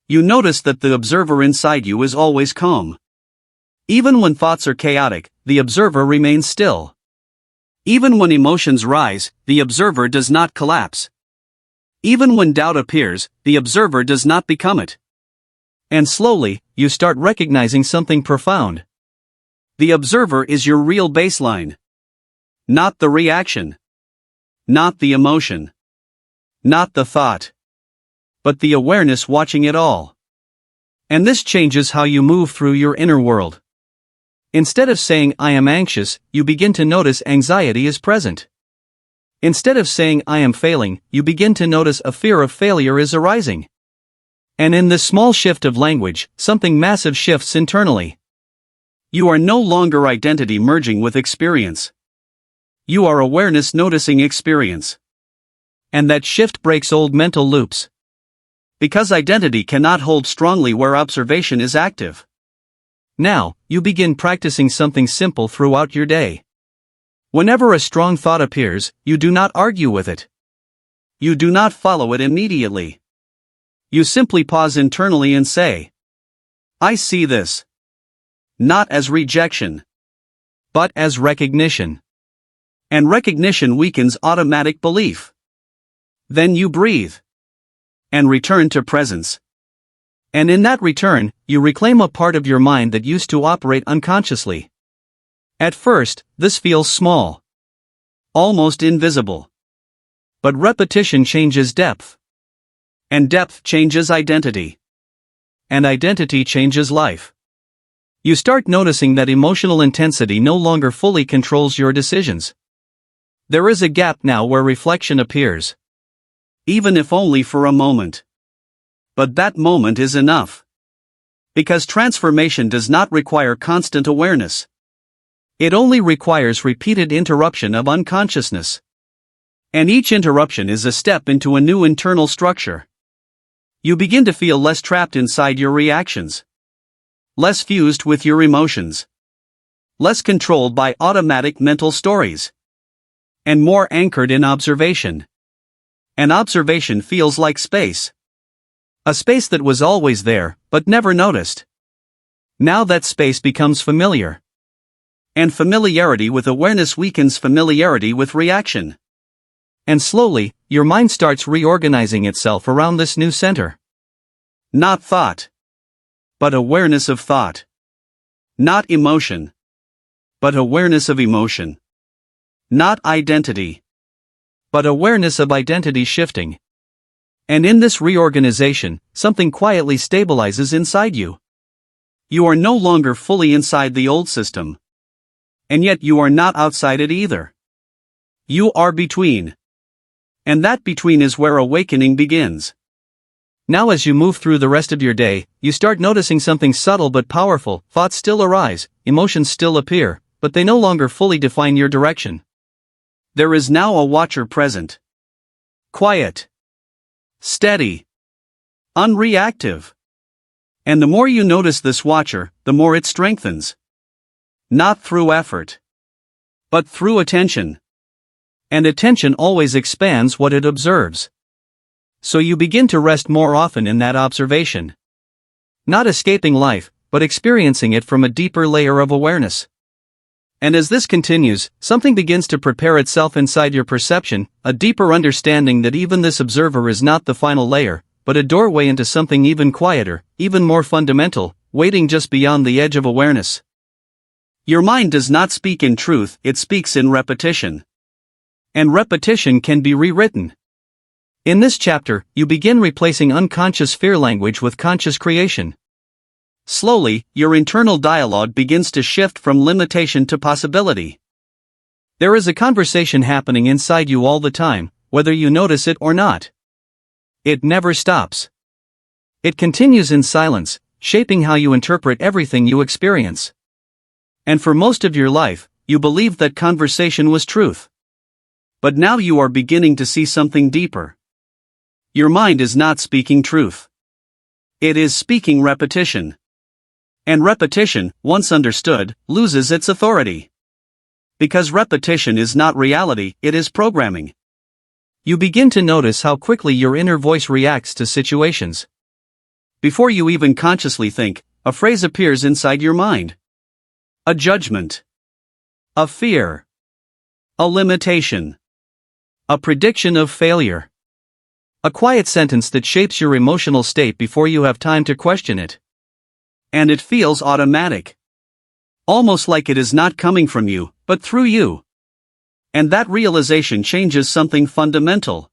You notice that the observer inside you is always calm. Even when thoughts are chaotic, the observer remains still. Even when emotions rise, the observer does not collapse. Even when doubt appears, the observer does not become it. And slowly, you start recognizing something profound. The observer is your real baseline. Not the reaction. Not the emotion. Not the thought. But the awareness watching it all. And this changes how you move through your inner world. Instead of saying I am anxious, you begin to notice anxiety is present. Instead of saying I am failing, you begin to notice a fear of failure is arising. And in this small shift of language, something massive shifts internally. You are no longer identity merging with experience. You are awareness noticing experience. And that shift breaks old mental loops. Because identity cannot hold strongly where observation is active. Now, you begin practicing something simple throughout your day. Whenever a strong thought appears, you do not argue with it. You do not follow it immediately. You simply pause internally and say, I see this. Not as rejection, but as recognition. And recognition weakens automatic belief. Then you breathe. And return to presence. And in that return, you reclaim a part of your mind that used to operate unconsciously. At first, this feels small, almost invisible. But repetition changes depth. And depth changes identity. And identity changes life. You start noticing that emotional intensity no longer fully controls your decisions. There is a gap now where reflection appears. Even if only for a moment. But that moment is enough. Because transformation does not require constant awareness. It only requires repeated interruption of unconsciousness. And each interruption is a step into a new internal structure. You begin to feel less trapped inside your reactions. Less fused with your emotions. Less controlled by automatic mental stories. And more anchored in observation. And observation feels like space. A space that was always there, but never noticed. Now that space becomes familiar. And familiarity with awareness weakens familiarity with reaction. And slowly, your mind starts reorganizing itself around this new center. Not thought. But awareness of thought. Not emotion. But awareness of emotion. Not identity. But awareness of identity shifting. And in this reorganization, something quietly stabilizes inside you. You are no longer fully inside the old system. And yet you are not outside it either. You are between. And that between is where awakening begins. Now as you move through the rest of your day, you start noticing something subtle but powerful. Thoughts still arise, emotions still appear, but they no longer fully define your direction. There is now a watcher present. Quiet. Steady. Unreactive. And the more you notice this watcher, the more it strengthens. Not through effort. But through attention. And attention always expands what it observes. So you begin to rest more often in that observation. Not escaping life, but experiencing it from a deeper layer of awareness. And as this continues, something begins to prepare itself inside your perception, a deeper understanding that even this observer is not the final layer, but a doorway into something even quieter, even more fundamental, waiting just beyond the edge of awareness. Your mind does not speak in truth, it speaks in repetition. And repetition can be rewritten. In this chapter, you begin replacing unconscious fear language with conscious creation. Slowly, your internal dialogue begins to shift from limitation to possibility. There is a conversation happening inside you all the time, whether you notice it or not. It never stops. It continues in silence, shaping how you interpret everything you experience. And for most of your life, you believed that conversation was truth. But now you are beginning to see something deeper. Your mind is not speaking truth. It is speaking repetition. And repetition, once understood, loses its authority. Because repetition is not reality, it is programming. You begin to notice how quickly your inner voice reacts to situations. Before you even consciously think, a phrase appears inside your mind. A judgment. A fear. A limitation. A prediction of failure. A quiet sentence that shapes your emotional state before you have time to question it. And it feels automatic. Almost like it is not coming from you, but through you. And that realization changes something fundamental.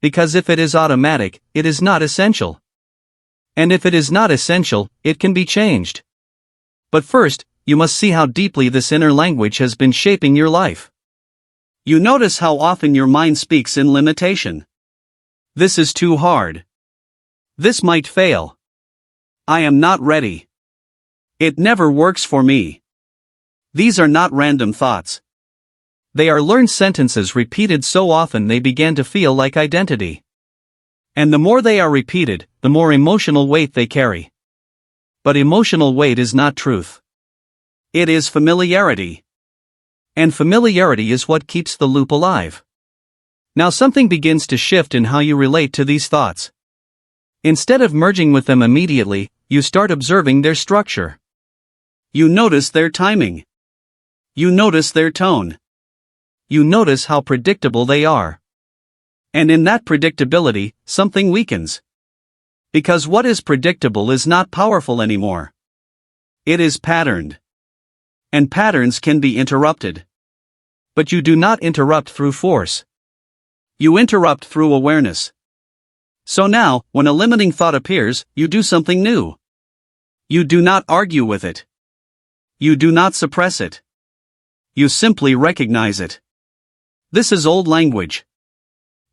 Because if it is automatic, it is not essential. And if it is not essential, it can be changed. But first, you must see how deeply this inner language has been shaping your life. You notice how often your mind speaks in limitation. This is too hard. This might fail. I am not ready. It never works for me. These are not random thoughts. They are learned sentences repeated so often they began to feel like identity. And the more they are repeated, the more emotional weight they carry. But emotional weight is not truth. It is familiarity. And familiarity is what keeps the loop alive. Now something begins to shift in how you relate to these thoughts. Instead of merging with them immediately, you start observing their structure. You notice their timing. You notice their tone. You notice how predictable they are. And in that predictability, something weakens. Because what is predictable is not powerful anymore. It is patterned. And patterns can be interrupted. But you do not interrupt through force. You interrupt through awareness. So now, when a limiting thought appears, you do something new. You do not argue with it. You do not suppress it. You simply recognize it. This is old language.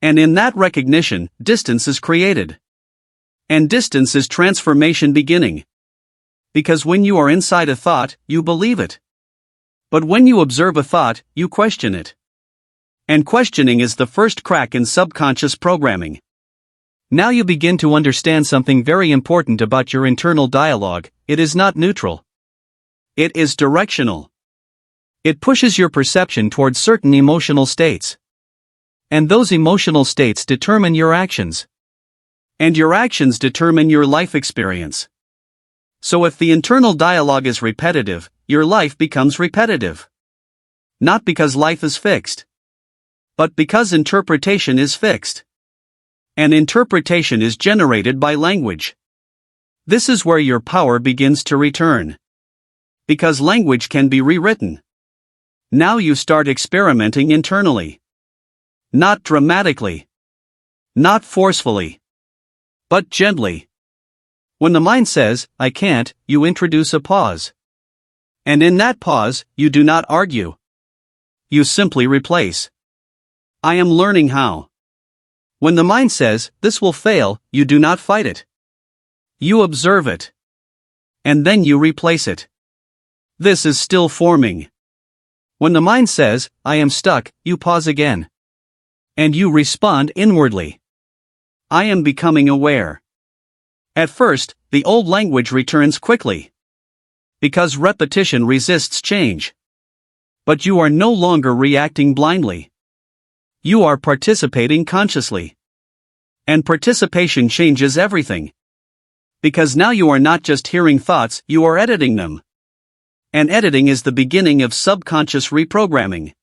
And in that recognition, distance is created. And distance is transformation beginning. Because when you are inside a thought, you believe it. But when you observe a thought, you question it. And questioning is the first crack in subconscious programming. Now you begin to understand something very important about your internal dialogue: it is not neutral. It is directional. It pushes your perception towards certain emotional states. And those emotional states determine your actions. And your actions determine your life experience. So if the internal dialogue is repetitive, your life becomes repetitive. Not because life is fixed, but because interpretation is fixed. And interpretation is generated by language. This is where your power begins to return. Because language can be rewritten. Now you start experimenting internally. Not dramatically. Not forcefully. But gently. When the mind says, "I can't," you introduce a pause. And in that pause, you do not argue. You simply replace. "I am learning how." When the mind says, "This will fail," you do not fight it. You observe it. And then you replace it. "This is still forming." When the mind says, "I am stuck," you pause again. And you respond inwardly. "I am becoming aware." At first, the old language returns quickly. Because repetition resists change. But you are no longer reacting blindly. You are participating consciously. And participation changes everything. Because now you are not just hearing thoughts, you are editing them. And editing is the beginning of subconscious reprogramming.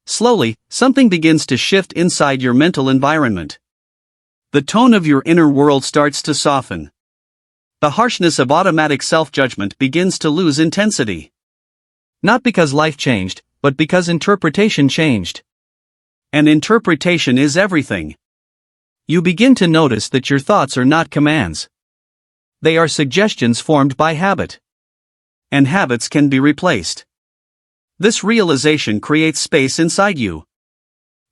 Slowly, something begins to shift inside your mental environment. The tone of your inner world starts to soften. The harshness of automatic self-judgment begins to lose intensity. Not because life changed, but because interpretation changed. And interpretation is everything. You begin to notice that your thoughts are not commands. They are suggestions formed by habit. And habits can be replaced. This realization creates space inside you.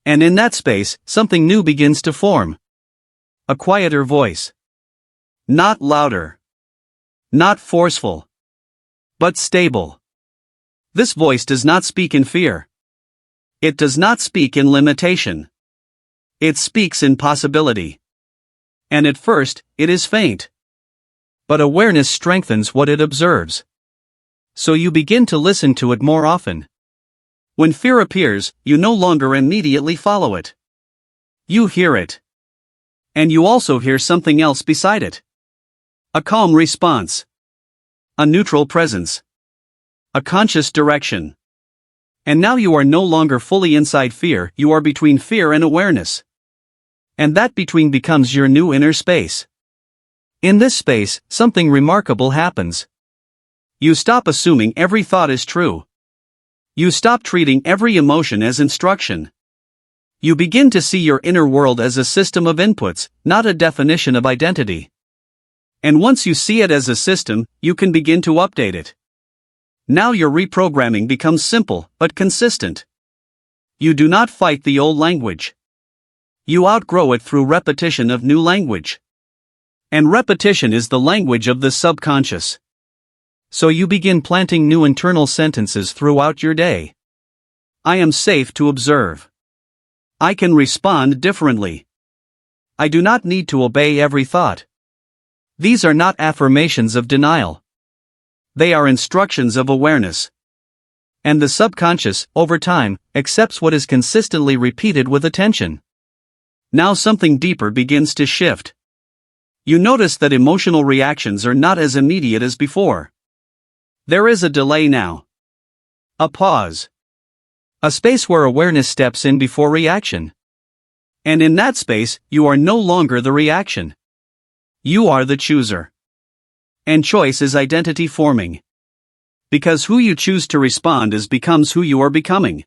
And in that space, something new begins to form. A quieter voice. Not louder. Not forceful. But stable. This voice does not speak in fear. It does not speak in limitation. It speaks in possibility. And at first, it is faint. But awareness strengthens what it observes. So you begin to listen to it more often. When fear appears, you no longer immediately follow it. You hear it. And you also hear something else beside it. A calm response. A neutral presence. A conscious direction. And now you are no longer fully inside fear, you are between fear and awareness. And that between becomes your new inner space. In this space, something remarkable happens. You stop assuming every thought is true. You stop treating every emotion as instruction. You begin to see your inner world as a system of inputs, not a definition of identity. And once you see it as a system, you can begin to update it. Now your reprogramming becomes simple, but consistent. You do not fight the old language. You outgrow it through repetition of new language. And repetition is the language of the subconscious. So you begin planting new internal sentences throughout your day. I am safe to observe. I can respond differently. I do not need to obey every thought. These are not affirmations of denial. They are instructions of awareness. And the subconscious, over time, accepts what is consistently repeated with attention. Now something deeper begins to shift. You notice that emotional reactions are not as immediate as before. There is a delay now. A pause. A space where awareness steps in before reaction. And in that space, you are no longer the reaction. You are the chooser. And choice is identity forming. Because who you choose to respond as becomes who you are becoming.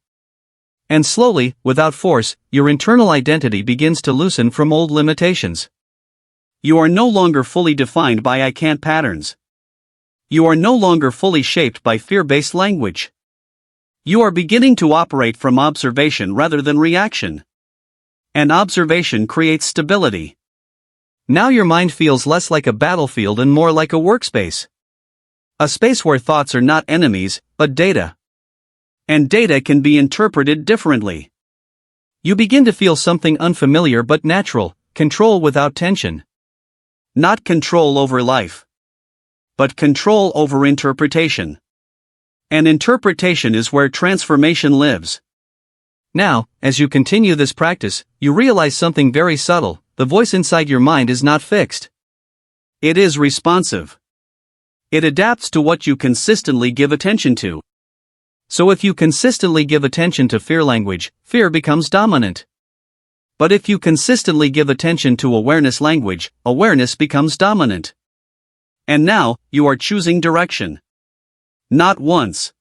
And slowly, without force, your internal identity begins to loosen from old limitations. You are no longer fully defined by I can't patterns. You are no longer fully shaped by fear-based language. You are beginning to operate from observation rather than reaction. And observation creates stability. Now your mind feels less like a battlefield and more like a workspace. A space where thoughts are not enemies, but data. And data can be interpreted differently. You begin to feel something unfamiliar but natural, control without tension. Not control over life, but control over interpretation. And interpretation is where transformation lives. Now, as you continue this practice, you realize something very subtle: the voice inside your mind is not fixed. It is responsive. It adapts to what you consistently give attention to. So if you consistently give attention to fear language, fear becomes dominant. But if you consistently give attention to awareness language, awareness becomes dominant. And now, you are choosing direction. Not once,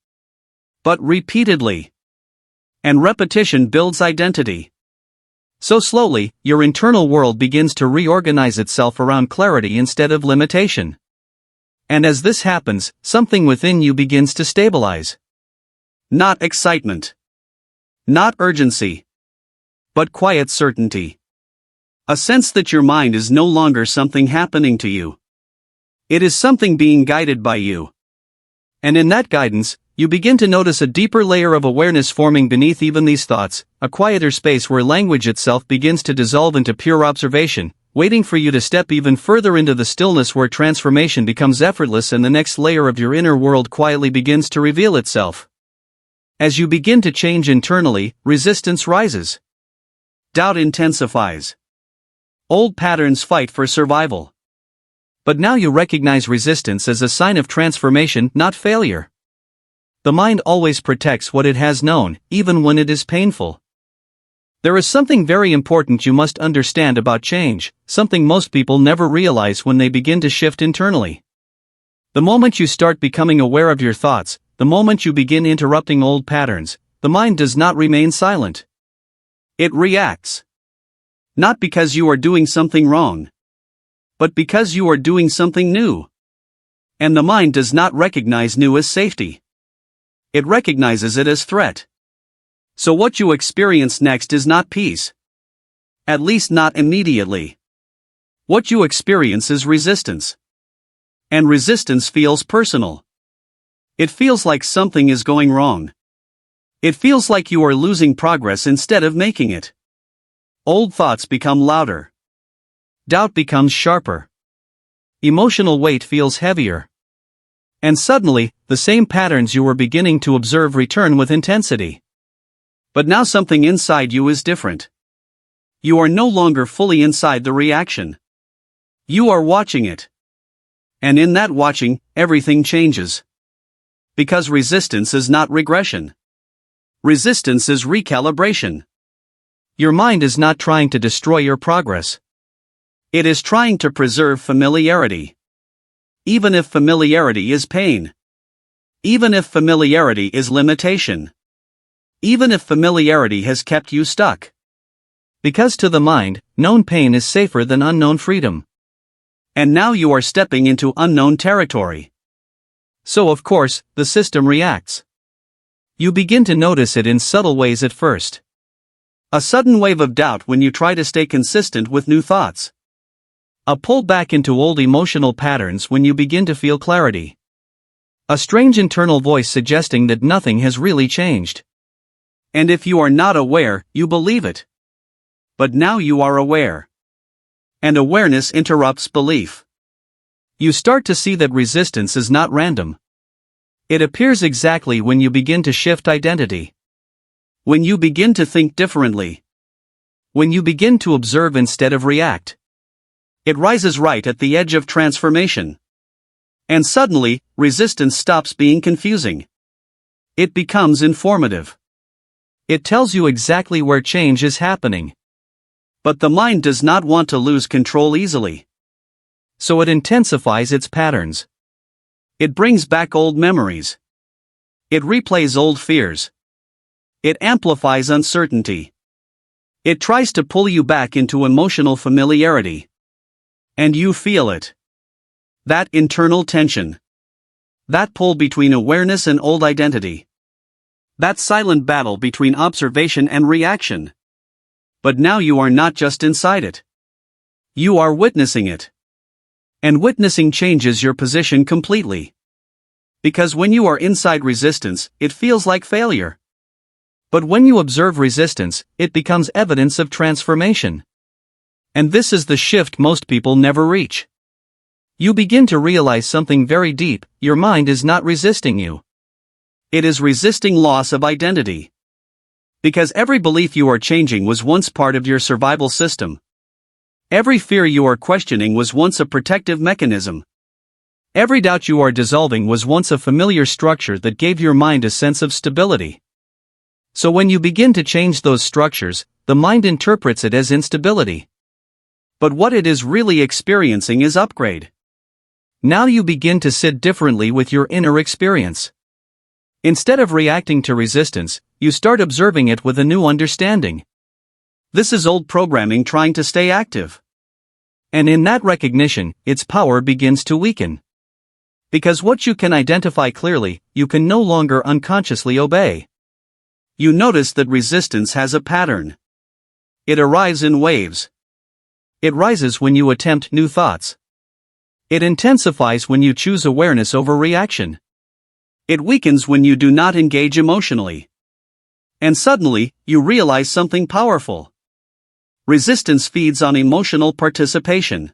but repeatedly. And repetition builds identity. So slowly, your internal world begins to reorganize itself around clarity instead of limitation. And as this happens, something within you begins to stabilize. Not excitement. Not urgency. But quiet certainty. A sense that your mind is no longer something happening to you. It is something being guided by you. And in that guidance, you begin to notice a deeper layer of awareness forming beneath even these thoughts, a quieter space where language itself begins to dissolve into pure observation, waiting for you to step even further into the stillness where transformation becomes effortless and the next layer of your inner world quietly begins to reveal itself. As you begin to change internally, resistance rises. Doubt intensifies. Old patterns fight for survival. But now you recognize resistance as a sign of transformation, not failure. The mind always protects what it has known, even when it is painful. There is something very important you must understand about change, something most people never realize when they begin to shift internally. The moment you start becoming aware of your thoughts, the moment you begin interrupting old patterns, the mind does not remain silent. It reacts. Not because you are doing something wrong, but because you are doing something new. And the mind does not recognize new as safety. It recognizes it as threat. So what you experience next is not peace. At least not immediately. What you experience is resistance. And resistance feels personal. It feels like something is going wrong. It feels like you are losing progress instead of making it. Old thoughts become louder. Doubt becomes sharper. Emotional weight feels heavier. And suddenly, the same patterns you were beginning to observe return with intensity. But now something inside you is different. You are no longer fully inside the reaction. You are watching it. And in that watching, everything changes. Because resistance is not regression. Resistance is recalibration. Your mind is not trying to destroy your progress. It is trying to preserve familiarity. Even if familiarity is pain. Even if familiarity is limitation. Even if familiarity has kept you stuck. Because to the mind, known pain is safer than unknown freedom. And now you are stepping into unknown territory. So of course, the system reacts. You begin to notice it in subtle ways at first. A sudden wave of doubt when you try to stay consistent with new thoughts. A pull back into old emotional patterns when you begin to feel clarity. A strange internal voice suggesting that nothing has really changed. And if you are not aware, you believe it. But now you are aware. And awareness interrupts belief. You start to see that resistance is not random. It appears exactly when you begin to shift identity. When you begin to think differently. When you begin to observe instead of react. It rises right at the edge of transformation. And suddenly, resistance stops being confusing. It becomes informative. It tells you exactly where change is happening. But the mind does not want to lose control easily. So it intensifies its patterns. It brings back old memories. It replays old fears. It amplifies uncertainty. It tries to pull you back into emotional familiarity. And you feel it. That internal tension. That pull between awareness and old identity. That silent battle between observation and reaction. But now you are not just inside it. You are witnessing it. And witnessing changes your position completely. Because when you are inside resistance, it feels like failure. But when you observe resistance, it becomes evidence of transformation. And this is the shift most people never reach. You begin to realize something very deep: your mind is not resisting you. It is resisting loss of identity. Because every belief you are changing was once part of your survival system. Every fear you are questioning was once a protective mechanism. Every doubt you are dissolving was once a familiar structure that gave your mind a sense of stability. So when you begin to change those structures, the mind interprets it as instability. But what it is really experiencing is upgrade. Now you begin to sit differently with your inner experience. Instead of reacting to resistance, you start observing it with a new understanding. This is old programming trying to stay active. And in that recognition, its power begins to weaken. Because what you can identify clearly, you can no longer unconsciously obey. You notice that resistance has a pattern. It arrives in waves. It rises when you attempt new thoughts. It intensifies when you choose awareness over reaction. It weakens when you do not engage emotionally. And suddenly, you realize something powerful. Resistance feeds on emotional participation.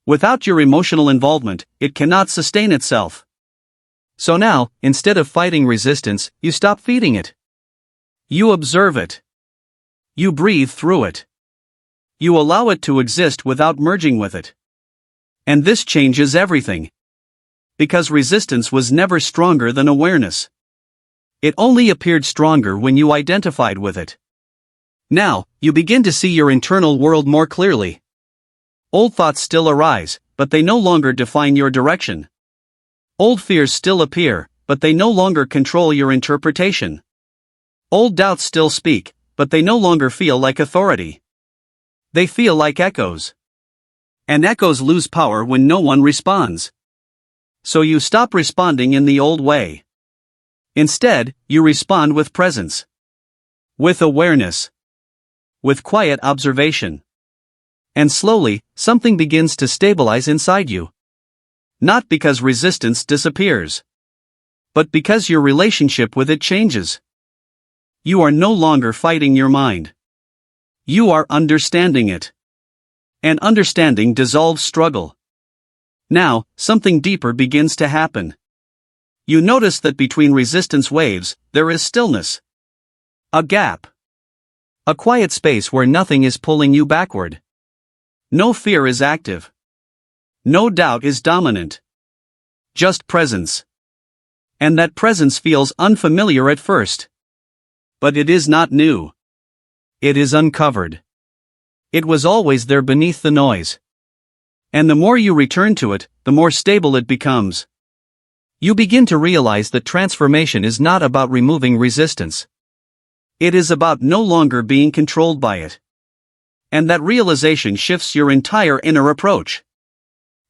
Without your emotional involvement, it cannot sustain itself. So now, instead of fighting resistance, you stop feeding it. You observe it. You breathe through it. You allow it to exist without merging with it. And this changes everything. Because resistance was never stronger than awareness. It only appeared stronger when you identified with it. Now, you begin to see your internal world more clearly. Old thoughts still arise, but they no longer define your direction. Old fears still appear, but they no longer control your interpretation. Old doubts still speak, but they no longer feel like authority. They feel like echoes. And echoes lose power when no one responds. So you stop responding in the old way. Instead, you respond with presence. With awareness. With quiet observation. And slowly, something begins to stabilize inside you. Not because resistance disappears. But because your relationship with it changes. You are no longer fighting your mind. You are understanding it. And understanding dissolves struggle. Now, something deeper begins to happen. You notice that between resistance waves, there is stillness. A gap. A quiet space where nothing is pulling you backward. No fear is active. No doubt is dominant. Just presence. And that presence feels unfamiliar at first. But it is not new. It is uncovered. It was always there beneath the noise. And the more you return to it, the more stable it becomes. You begin to realize that transformation is not about removing resistance. It is about no longer being controlled by it. And that realization shifts your entire inner approach.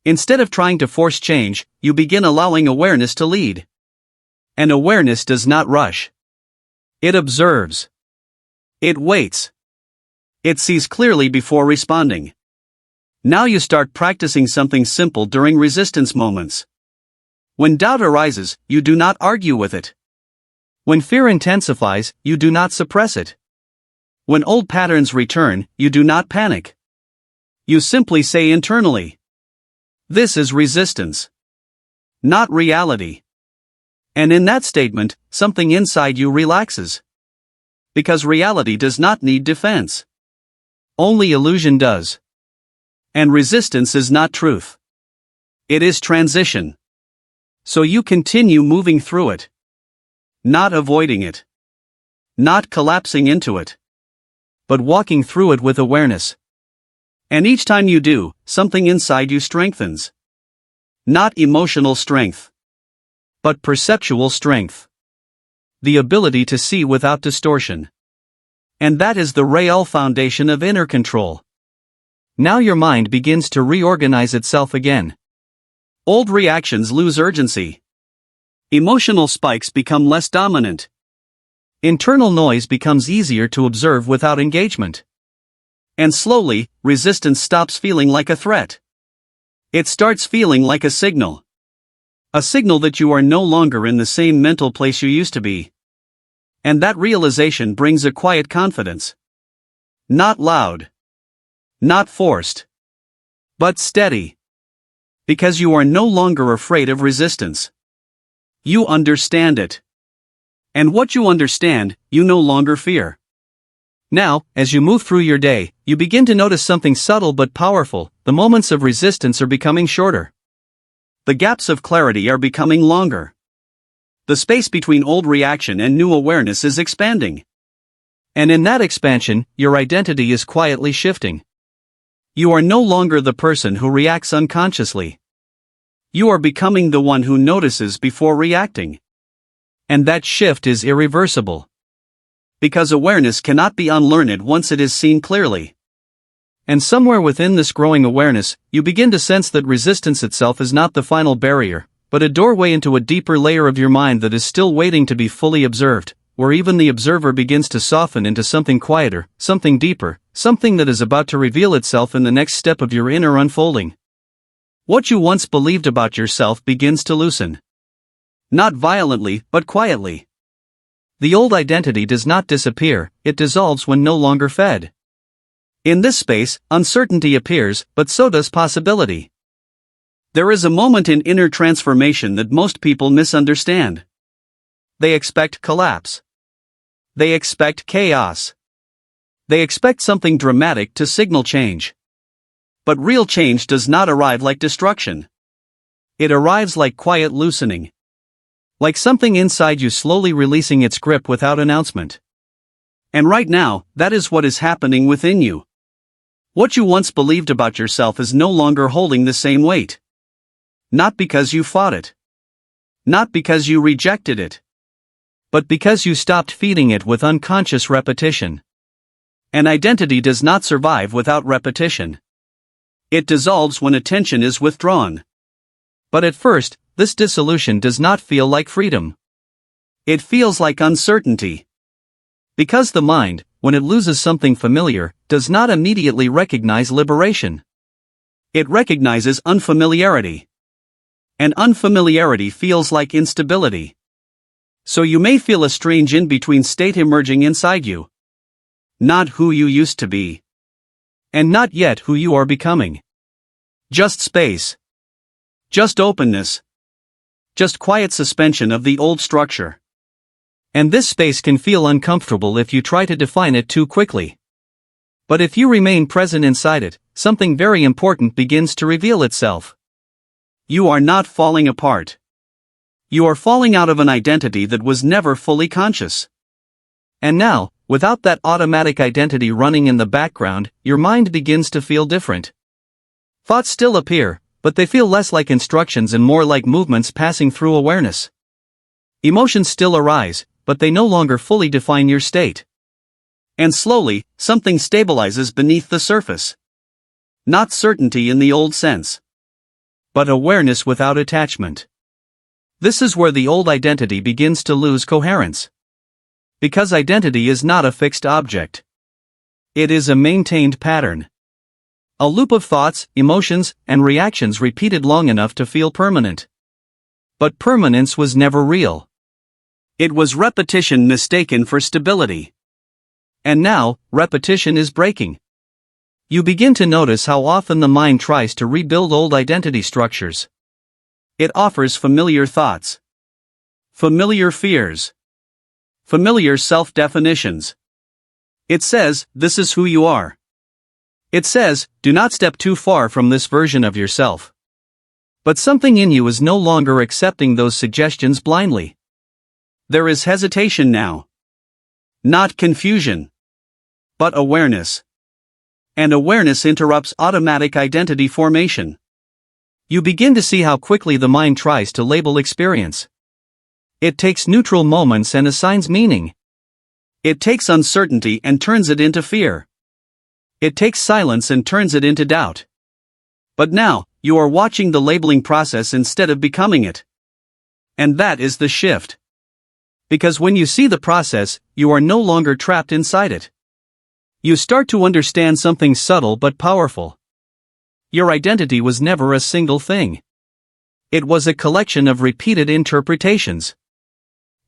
Instead of trying to force change, you begin allowing awareness to lead. And awareness does not rush. It observes. It waits. It sees clearly before responding. Now you start practicing something simple during resistance moments. When doubt arises, you do not argue with it. When fear intensifies, you do not suppress it. When old patterns return, you do not panic. You simply say internally, "This is resistance. Not reality." And in that statement, something inside you relaxes. Because reality does not need defense. Only illusion does. And resistance is not truth. It is transition. So you continue moving through it. Not avoiding it. Not collapsing into it. But walking through it with awareness. And each time you do, something inside you strengthens. Not emotional strength, but perceptual strength. The ability to see without distortion. And that is the real foundation of inner control. Now your mind begins to reorganize itself again. Old reactions lose urgency. Emotional spikes become less dominant. Internal noise becomes easier to observe without engagement. And slowly, resistance stops feeling like a threat. It starts feeling like a signal. A signal that you are no longer in the same mental place you used to be. And that realization brings a quiet confidence. Not loud. Not forced. But steady. Because you are no longer afraid of resistance. You understand it. And what you understand, you no longer fear. Now, as you move through your day, you begin to notice something subtle but powerful. The moments of resistance are becoming shorter. The gaps of clarity are becoming longer. The space between old reaction and new awareness is expanding. And in that expansion, your identity is quietly shifting. You are no longer the person who reacts unconsciously. You are becoming the one who notices before reacting. And that shift is irreversible. Because awareness cannot be unlearned once it is seen clearly. And somewhere within this growing awareness, you begin to sense that resistance itself is not the final barrier, but a doorway into a deeper layer of your mind that is still waiting to be fully observed, where even the observer begins to soften into something quieter, something deeper, something that is about to reveal itself in the next step of your inner unfolding. What you once believed about yourself begins to loosen. Not violently, but quietly. The old identity does not disappear, it dissolves when no longer fed. In this space, uncertainty appears, but so does possibility. There is a moment in inner transformation that most people misunderstand. They expect collapse. They expect chaos. They expect something dramatic to signal change. But real change does not arrive like destruction. It arrives like quiet loosening. Like something inside you slowly releasing its grip without announcement. And right now, that is what is happening within you. What you once believed about yourself is no longer holding the same weight. Not because you fought it. Not because you rejected it. But because you stopped feeding it with unconscious repetition. An identity does not survive without repetition. It dissolves when attention is withdrawn. But at first, this dissolution does not feel like freedom. It feels like uncertainty. Because the mind, when it loses something familiar, does not immediately recognize liberation. It recognizes unfamiliarity. And unfamiliarity feels like instability. So you may feel a strange in-between state emerging inside you. Not who you used to be. And not yet who you are becoming. Just space. Just openness. Just quiet suspension of the old structure. And this space can feel uncomfortable if you try to define it too quickly. But if you remain present inside it, something very important begins to reveal itself. You are not falling apart. You are falling out of an identity that was never fully conscious. And now, without that automatic identity running in the background, your mind begins to feel different. Thoughts still appear, but they feel less like instructions and more like movements passing through awareness. Emotions still arise, but they no longer fully define your state. And slowly, something stabilizes beneath the surface. Not certainty in the old sense, but awareness without attachment. This is where the old identity begins to lose coherence. Because identity is not a fixed object. It is a maintained pattern. A loop of thoughts, emotions, and reactions repeated long enough to feel permanent. But permanence was never real. It was repetition mistaken for stability. And now, repetition is breaking. You begin to notice how often the mind tries to rebuild old identity structures. It offers familiar thoughts. Familiar fears. Familiar self-definitions. It says, this is who you are. It says, do not step too far from this version of yourself. But something in you is no longer accepting those suggestions blindly. There is hesitation now. Not confusion. But awareness. And awareness interrupts automatic identity formation. You begin to see how quickly the mind tries to label experience. It takes neutral moments and assigns meaning. It takes uncertainty and turns it into fear. It takes silence and turns it into doubt. But now, you are watching the labeling process instead of becoming it. And that is the shift. Because when you see the process, you are no longer trapped inside it. You start to understand something subtle but powerful. Your identity was never a single thing. It was a collection of repeated interpretations.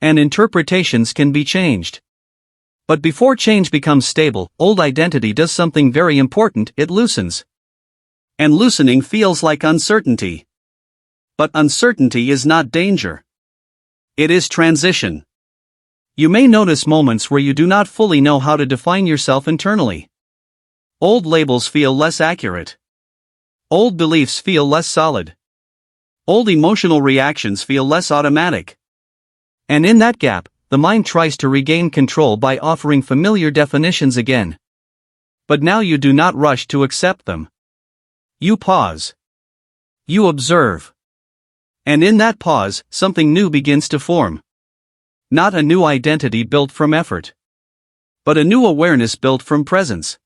And interpretations can be changed. But before change becomes stable, old identity does something very important: it loosens. And loosening feels like uncertainty. But uncertainty is not danger. It is transition. You may notice moments where you do not fully know how to define yourself internally. Old labels feel less accurate. Old beliefs feel less solid. Old emotional reactions feel less automatic. And in that gap, the mind tries to regain control by offering familiar definitions again. But now you do not rush to accept them. You pause. You observe. And in that pause, something new begins to form. Not a new identity built from effort, but a new awareness built from presence.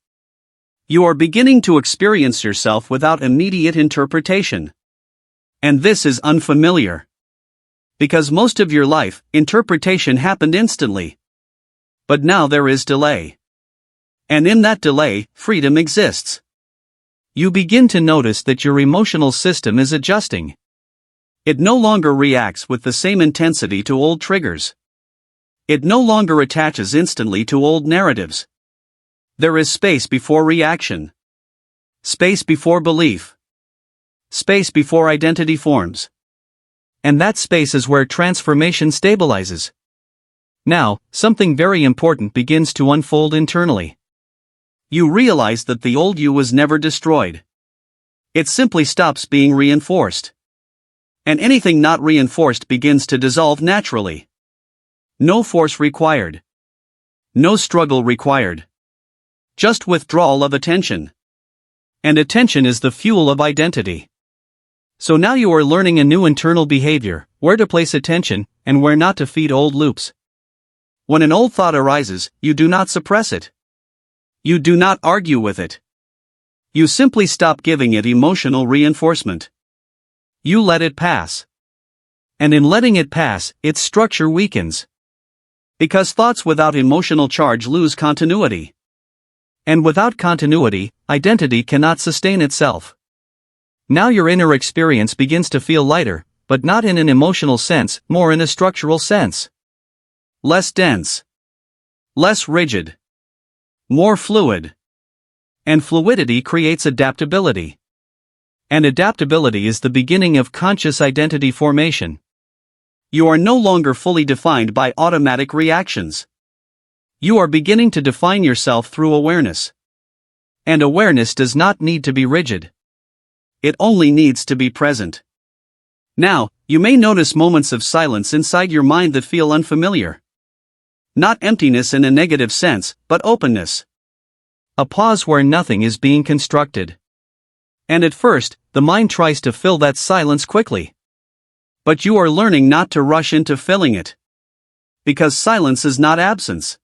You are beginning to experience yourself without immediate interpretation. And this is unfamiliar. Because most of your life, interpretation happened instantly. But now there is delay. And in that delay, freedom exists. You begin to notice that your emotional system is adjusting. It no longer reacts with the same intensity to old triggers. It no longer attaches instantly to old narratives. There is space before reaction. Space before belief. Space before identity forms. And that space is where transformation stabilizes. Now, something very important begins to unfold internally. You realize that the old you was never destroyed. It simply stops being reinforced. And anything not reinforced begins to dissolve naturally. No force required. No struggle required. Just withdrawal of attention. And attention is the fuel of identity. So now you are learning a new internal behavior: where to place attention, and where not to feed old loops. When an old thought arises, you do not suppress it. You do not argue with it. You simply stop giving it emotional reinforcement. You let it pass. And in letting it pass, its structure weakens. Because thoughts without emotional charge lose continuity. And without continuity, identity cannot sustain itself. Now your inner experience begins to feel lighter, but not in an emotional sense, more in a structural sense. Less dense. Less rigid. More fluid. And fluidity creates adaptability. And adaptability is the beginning of conscious identity formation. You are no longer fully defined by automatic reactions. You are beginning to define yourself through awareness. And awareness does not need to be rigid. It only needs to be present. Now, you may notice moments of silence inside your mind that feel unfamiliar. Not emptiness in a negative sense, but openness. A pause where nothing is being constructed. And at first, the mind tries to fill that silence quickly. But you are learning not to rush into filling it. Because silence is not absence.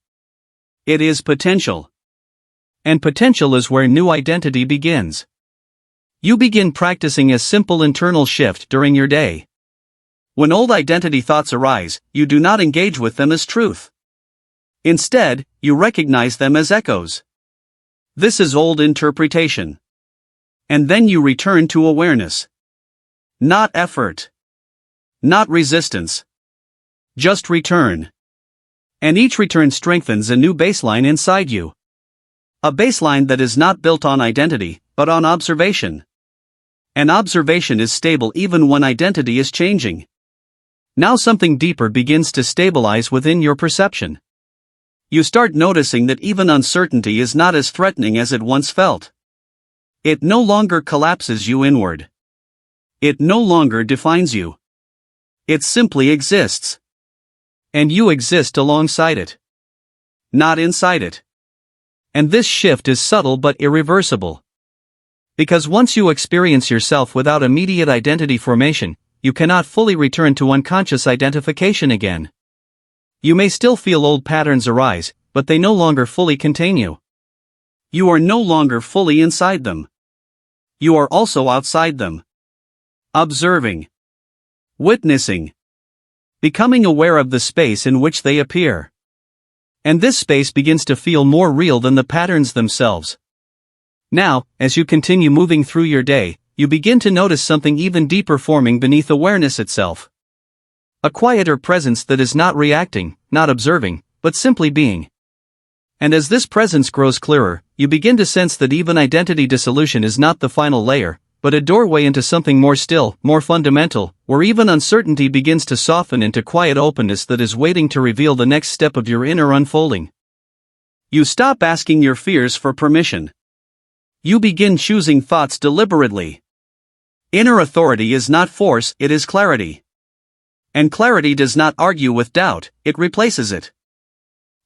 It is potential. And potential is where new identity begins. You begin practicing a simple internal shift during your day. When old identity thoughts arise, you do not engage with them as truth. Instead, you recognize them as echoes. This is old interpretation. And then you return to awareness. Not effort. Not resistance. Just return. And each return strengthens a new baseline inside you. A baseline that is not built on identity, but on observation. And observation is stable even when identity is changing. Now something deeper begins to stabilize within your perception. You start noticing that even uncertainty is not as threatening as it once felt. It no longer collapses you inward. It no longer defines you. It simply exists. And you exist alongside it. Not inside it. And this shift is subtle but irreversible. Because once you experience yourself without immediate identity formation, you cannot fully return to unconscious identification again. You may still feel old patterns arise, but they no longer fully contain you. You are no longer fully inside them. You are also outside them. Observing. Witnessing. Becoming aware of the space in which they appear. And this space begins to feel more real than the patterns themselves. Now, as you continue moving through your day, you begin to notice something even deeper forming beneath awareness itself. A quieter presence that is not reacting, not observing, but simply being. And as this presence grows clearer, you begin to sense that even identity dissolution is not the final layer, but a doorway into something more still, more fundamental, where even uncertainty begins to soften into quiet openness that is waiting to reveal the next step of your inner unfolding. You stop asking your fears for permission. You begin choosing thoughts deliberately. Inner authority is not force, it is clarity. And clarity does not argue with doubt, it replaces it.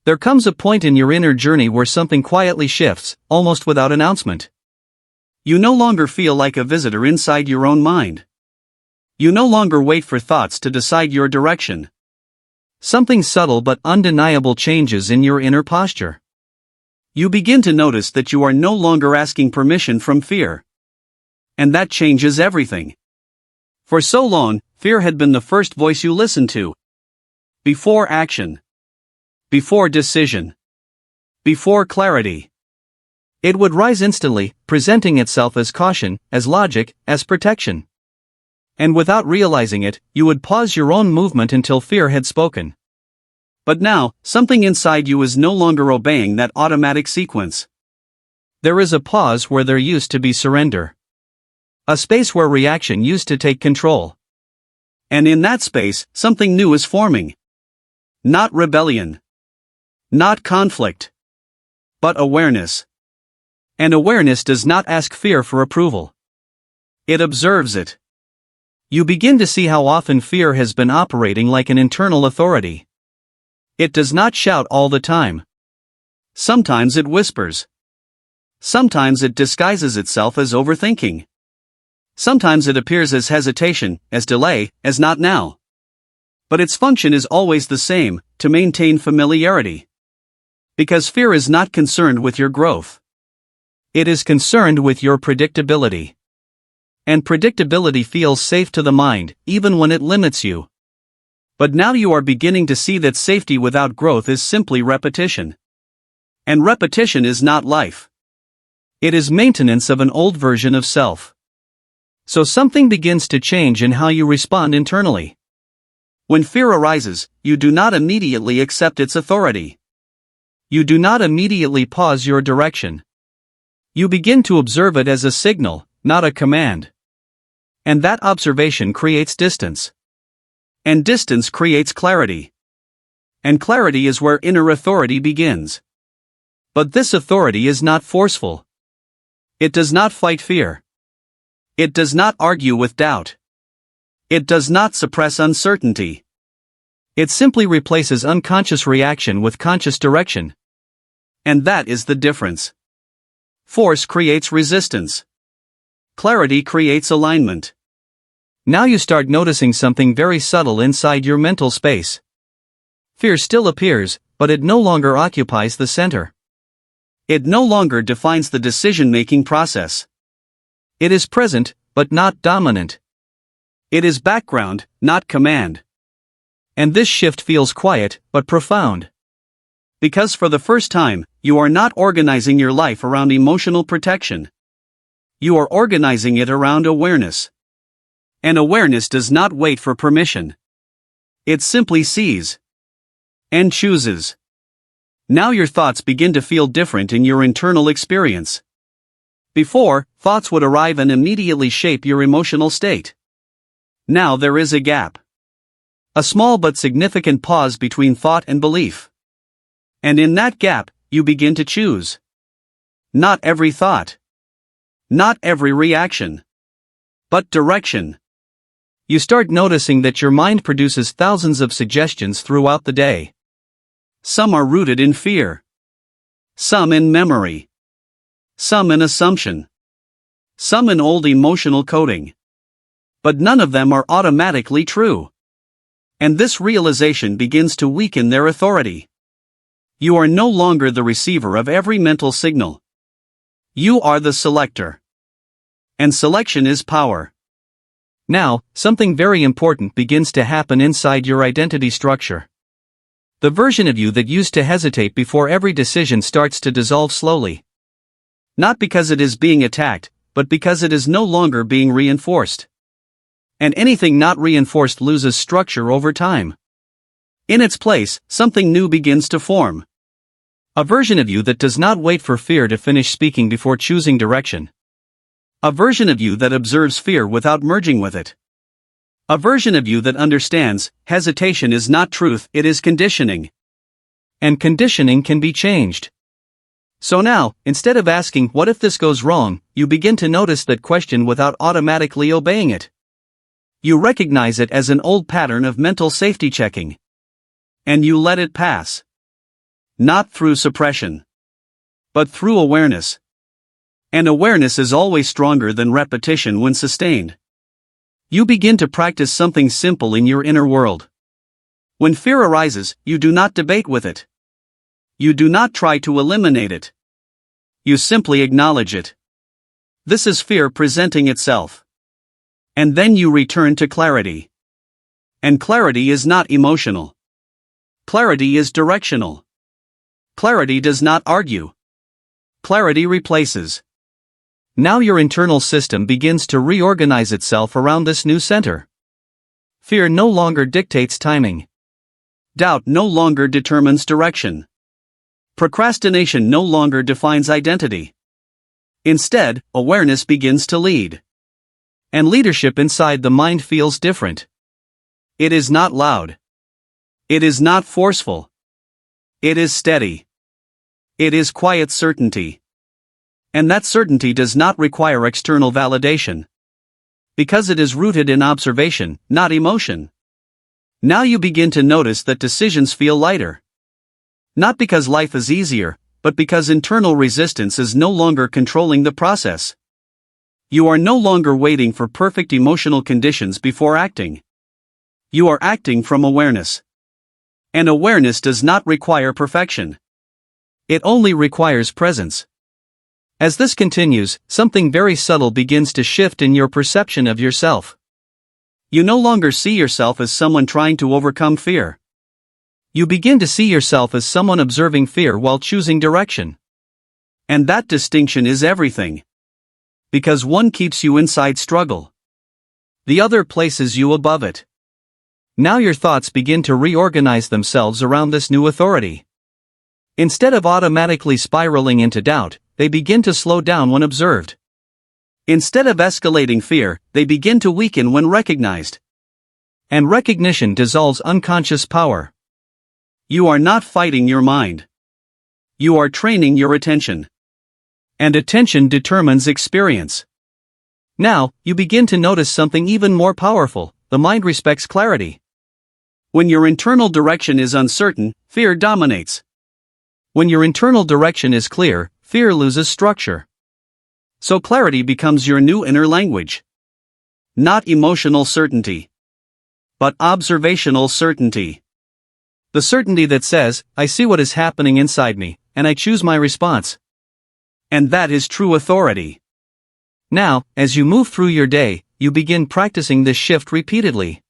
There comes a point in your inner journey where something quietly shifts, almost without announcement. You no longer feel like a visitor inside your own mind. You no longer wait for thoughts to decide your direction. Something subtle but undeniable changes in your inner posture. You begin to notice that you are no longer asking permission from fear. And that changes everything. For so long, fear had been the first voice you listened to. Before action. Before decision. Before clarity. It would rise instantly, presenting itself as caution, as logic, as protection. And without realizing it, you would pause your own movement until fear had spoken. But now, something inside you is no longer obeying that automatic sequence. There is a pause where there used to be surrender. A space where reaction used to take control. And in that space, something new is forming. Not rebellion. Not conflict. But awareness. And awareness does not ask fear for approval. It observes it. You begin to see how often fear has been operating like an internal authority. It does not shout all the time. Sometimes it whispers. Sometimes it disguises itself as overthinking. Sometimes it appears as hesitation, as delay, as not now. But its function is always the same, to maintain familiarity. Because fear is not concerned with your growth. It is concerned with your predictability. And predictability feels safe to the mind, even when it limits you. But now you are beginning to see that safety without growth is simply repetition. And repetition is not life. It is maintenance of an old version of self. So something begins to change in how you respond internally. When fear arises, you do not immediately accept its authority. You do not immediately pause your direction. You begin to observe it as a signal, not a command. And that observation creates distance. And distance creates clarity. And clarity is where inner authority begins. But this authority is not forceful. It does not fight fear. It does not argue with doubt. It does not suppress uncertainty. It simply replaces unconscious reaction with conscious direction. And that is the difference. Force creates resistance. Clarity creates alignment. Now you start noticing something very subtle inside your mental space. Fear still appears, but it no longer occupies the center. It no longer defines the decision-making process. It is present, but not dominant. It is background, not command. And this shift feels quiet, but profound. Because for the first time, you are not organizing your life around emotional protection. You are organizing it around awareness. And awareness does not wait for permission. It simply sees. And chooses. Now your thoughts begin to feel different in your internal experience. Before, thoughts would arrive and immediately shape your emotional state. Now there is a gap. A small but significant pause between thought and belief. And in that gap, you begin to choose. Not every thought. Not every reaction. But direction. You start noticing that your mind produces thousands of suggestions throughout the day. Some are rooted in fear. some in memory, some in assumption, some in old emotional coding. But none of them are automatically true. And this realization begins to weaken their authority. You are no longer the receiver of every mental signal. You are the selector. And selection is power. Now, something very important begins to happen inside your identity structure. The version of you that used to hesitate before every decision starts to dissolve slowly. Not because it is being attacked, but because it is no longer being reinforced. And anything not reinforced loses structure over time. In its place, something new begins to form. A version of you that does not wait for fear to finish speaking before choosing direction. A version of you that observes fear without merging with it. A version of you that understands, hesitation is not truth, it is conditioning. And conditioning can be changed. So now, instead of asking, what if this goes wrong, you begin to notice that question without automatically obeying it. You recognize it as an old pattern of mental safety checking. And you let it pass. Not through suppression, but through awareness. And awareness is always stronger than repetition when sustained. You begin to practice something simple in your inner world. When fear arises, you do not debate with it. You do not try to eliminate it. You simply acknowledge it. This is fear presenting itself. And then you return to clarity. And clarity is not emotional. Clarity is directional. Clarity does not argue. Clarity replaces. Now your internal system begins to reorganize itself around this new center. Fear no longer dictates timing. Doubt no longer determines direction. Procrastination no longer defines identity. Instead, awareness begins to lead. And leadership inside the mind feels different. It is not loud. It is not forceful. It is steady. It is quiet certainty. And that certainty does not require external validation. Because it is rooted in observation, not emotion. Now you begin to notice that decisions feel lighter. Not because life is easier, but because internal resistance is no longer controlling the process. You are no longer waiting for perfect emotional conditions before acting. You are acting from awareness. And awareness does not require perfection. It only requires presence. As this continues, something very subtle begins to shift in your perception of yourself. You no longer see yourself as someone trying to overcome fear. You begin to see yourself as someone observing fear while choosing direction. And that distinction is everything. Because one keeps you inside struggle. The other places you above it. Now your thoughts begin to reorganize themselves around this new authority. Instead of automatically spiraling into doubt, they begin to slow down when observed. Instead of escalating fear, they begin to weaken when recognized. And recognition dissolves unconscious power. You are not fighting your mind. You are training your attention. And attention determines experience. Now, you begin to notice something even more powerful. The mind respects clarity. When your internal direction is uncertain, fear dominates. When your internal direction is clear, fear loses structure. So clarity becomes your new inner language. Not emotional certainty, but observational certainty. The certainty that says, I see what is happening inside me, and I choose my response. And that is true authority. Now, as you move through your day, you begin practicing this shift repeatedly.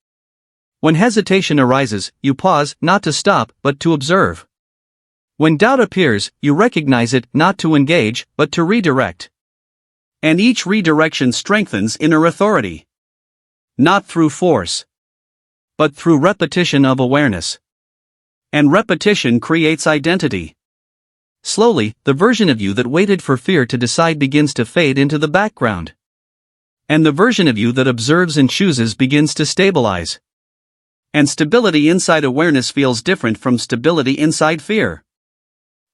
When hesitation arises, you pause, not to stop, but to observe. When doubt appears, you recognize it, not to engage, but to redirect. And each redirection strengthens inner authority. Not through force, but through repetition of awareness. And repetition creates identity. Slowly, the version of you that waited for fear to decide begins to fade into the background. And the version of you that observes and chooses begins to stabilize. And stability inside awareness feels different from stability inside fear.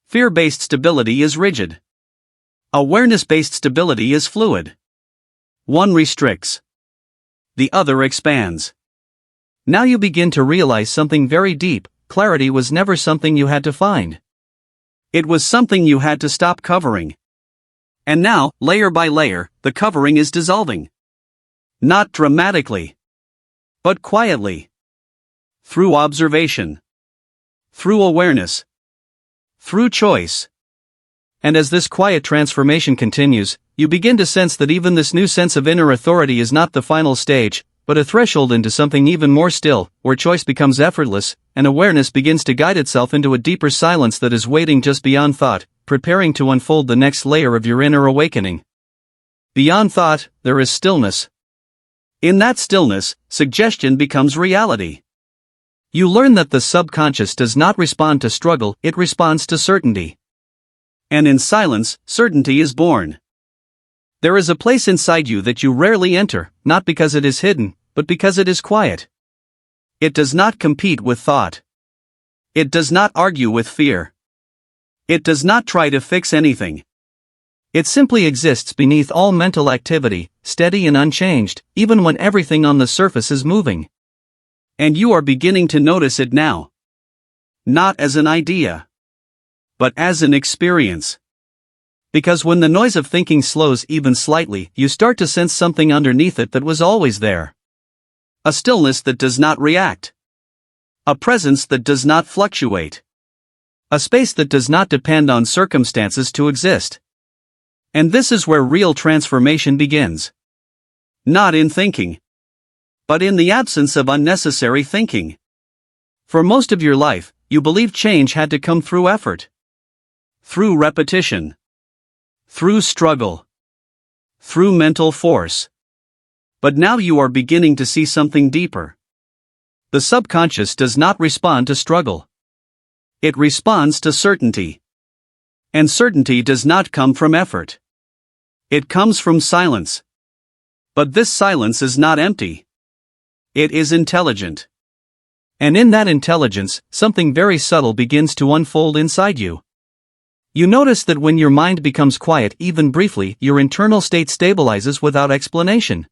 Fear-based stability is rigid. Awareness-based stability is fluid. One restricts. The other expands. Now you begin to realize something very deep. Clarity was never something you had to find. It was something you had to stop covering. And now, layer by layer, the covering is dissolving. Not dramatically, but quietly. Through observation. Through awareness. Through choice. And as this quiet transformation continues, you begin to sense that even this new sense of inner authority is not the final stage, but a threshold into something even more still, where choice becomes effortless, and awareness begins to guide itself into a deeper silence that is waiting just beyond thought, preparing to unfold the next layer of your inner awakening. Beyond thought, there is stillness. In that stillness, suggestion becomes reality. You learn that the subconscious does not respond to struggle, it responds to certainty. And in silence, certainty is born. There is a place inside you that you rarely enter, not because it is hidden, but because it is quiet. It does not compete with thought. It does not argue with fear. It does not try to fix anything. It simply exists beneath all mental activity, steady and unchanged, even when everything on the surface is moving. And you are beginning to notice it now. Not as an idea, but as an experience. Because when the noise of thinking slows even slightly, you start to sense something underneath it that was always there. A stillness that does not react. A presence that does not fluctuate. A space that does not depend on circumstances to exist. And this is where real transformation begins. Not in thinking, but in the absence of unnecessary thinking. For most of your life, you believed change had to come through effort. Through repetition. Through struggle. Through mental force. But now you are beginning to see something deeper. The subconscious does not respond to struggle. It responds to certainty. And certainty does not come from effort. It comes from silence. But this silence is not empty. It is intelligent. And in that intelligence, something very subtle begins to unfold inside you. You notice that when your mind becomes quiet even briefly, your internal state stabilizes without explanation.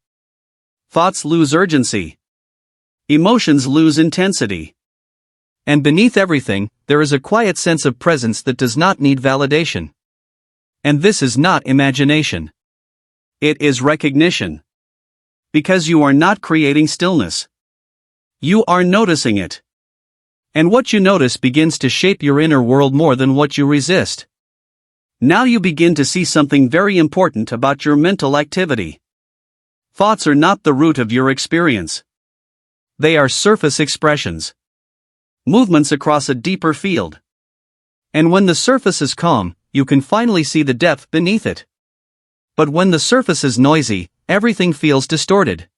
Thoughts lose urgency. Emotions lose intensity. And beneath everything, there is a quiet sense of presence that does not need validation. And this is not imagination. It is recognition. Because you are not creating stillness. You are noticing it. And what you notice begins to shape your inner world more than what you resist. Now you begin to see something very important about your mental activity. Thoughts are not the root of your experience. They are surface expressions. Movements across a deeper field. And when the surface is calm, you can finally see the depth beneath it. But when the surface is noisy, everything feels distorted.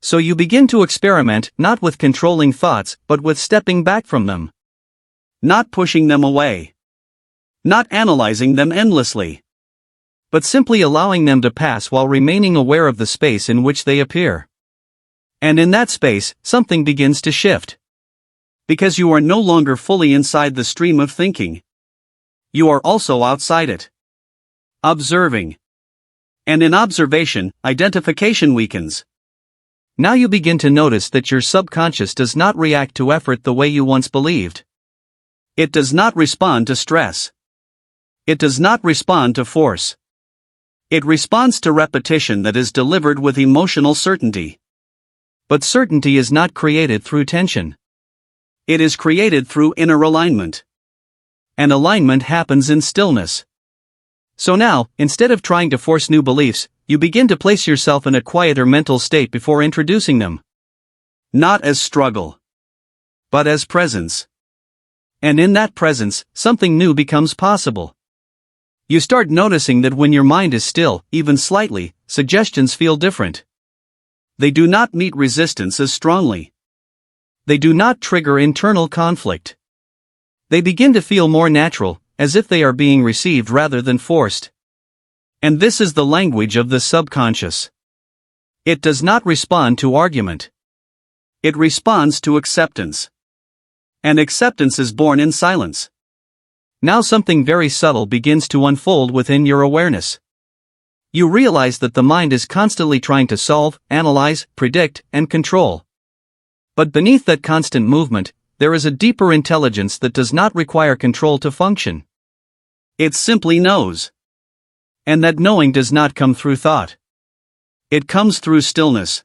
So you begin to experiment not with controlling thoughts, but with stepping back from them. Not pushing them away. Not analyzing them endlessly. But simply allowing them to pass while remaining aware of the space in which they appear. And in that space, something begins to shift. Because you are no longer fully inside the stream of thinking. You are also outside it. Observing. And in observation, identification weakens. Now you begin to notice that your subconscious does not react to effort the way you once believed. It does not respond to stress. It does not respond to force. It responds to repetition that is delivered with emotional certainty. But certainty is not created through tension. It is created through inner alignment. And alignment happens in stillness. So now, instead of trying to force new beliefs, you begin to place yourself in a quieter mental state before introducing them. Not as struggle, but as presence. And in that presence, something new becomes possible. You start noticing that when your mind is still, even slightly, suggestions feel different. They do not meet resistance as strongly. They do not trigger internal conflict. They begin to feel more natural, as if they are being received rather than forced. And this is the language of the subconscious. It does not respond to argument. It responds to acceptance. And acceptance is born in silence. Now something very subtle begins to unfold within your awareness. You realize that the mind is constantly trying to solve, analyze, predict, and control. But beneath that constant movement, there is a deeper intelligence that does not require control to function. It simply knows. And that knowing does not come through thought. It comes through stillness.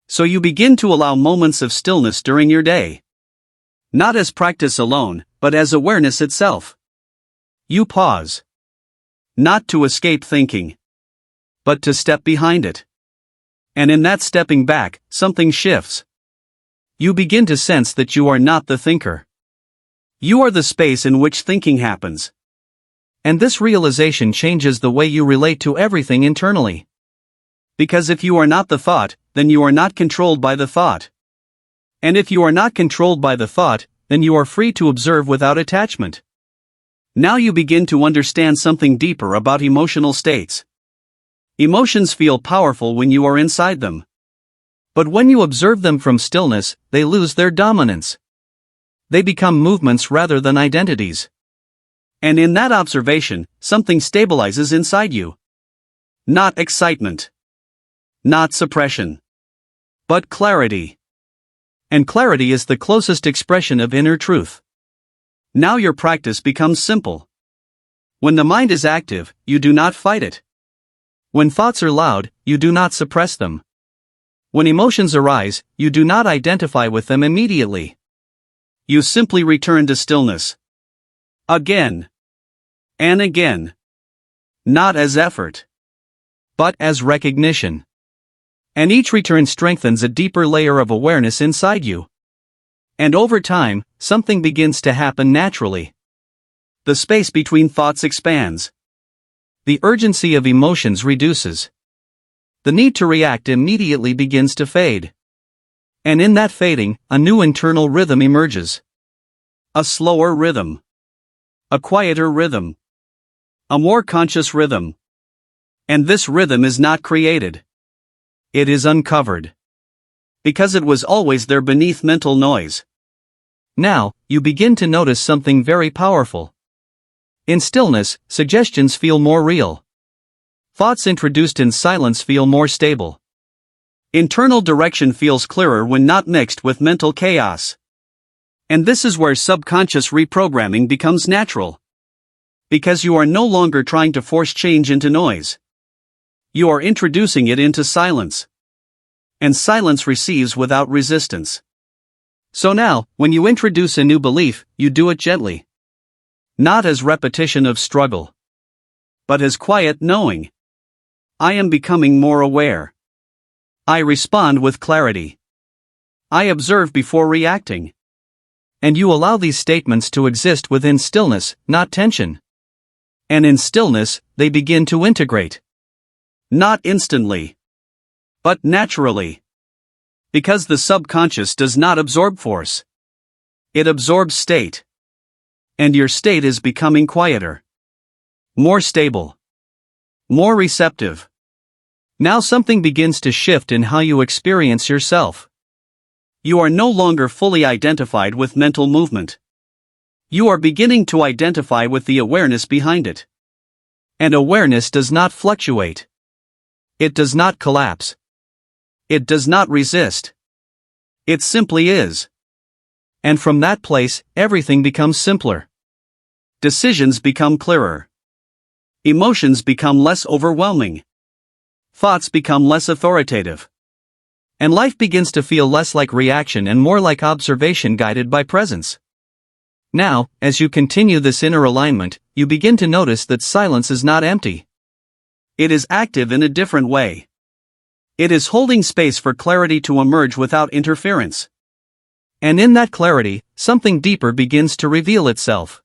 So you begin to allow moments of stillness during your day. Not as practice alone, but as awareness itself. You pause. Not to escape thinking, but to step behind it. And in that stepping back, something shifts. You begin to sense that you are not the thinker. You are the space in which thinking happens. And this realization changes the way you relate to everything internally. Because if you are not the thought, then you are not controlled by the thought. And if you are not controlled by the thought, then you are free to observe without attachment. Now you begin to understand something deeper about emotional states. Emotions feel powerful when you are inside them. But when you observe them from stillness, they lose their dominance. They become movements rather than identities. And in that observation, something stabilizes inside you. Not excitement. Not suppression. But clarity. And clarity is the closest expression of inner truth. Now your practice becomes simple. When the mind is active, you do not fight it. When thoughts are loud, you do not suppress them. When emotions arise, you do not identify with them immediately. You simply return to stillness. Again. And again. Not as effort, but as recognition. And each return strengthens a deeper layer of awareness inside you. And over time, something begins to happen naturally. The space between thoughts expands. The urgency of emotions reduces. The need to react immediately begins to fade. And in that fading, a new internal rhythm emerges. A slower rhythm. A quieter rhythm. A more conscious rhythm. And this rhythm is not created. It is uncovered. Because it was always there beneath mental noise. Now, you begin to notice something very powerful. In stillness, suggestions feel more real. Thoughts introduced in silence feel more stable. Internal direction feels clearer when not mixed with mental chaos. And this is where subconscious reprogramming becomes natural. Because you are no longer trying to force change into noise. You are introducing it into silence. And silence receives without resistance. So now, when you introduce a new belief, you do it gently. Not as repetition of struggle, but as quiet knowing. I am becoming more aware. I respond with clarity. I observe before reacting. And you allow these statements to exist within stillness, not tension. And in stillness, they begin to integrate. Not instantly, but naturally. Because the subconscious does not absorb force. It absorbs state. And your state is becoming quieter. More stable. More receptive. Now something begins to shift in how you experience yourself. You are no longer fully identified with mental movement. You are beginning to identify with the awareness behind it. And awareness does not fluctuate. It does not collapse. It does not resist. It simply is. And from that place, everything becomes simpler. Decisions become clearer. Emotions become less overwhelming. Thoughts become less authoritative. And life begins to feel less like reaction and more like observation guided by presence. Now, as you continue this inner alignment, you begin to notice that silence is not empty. It is active in a different way. It is holding space for clarity to emerge without interference. And in that clarity, something deeper begins to reveal itself.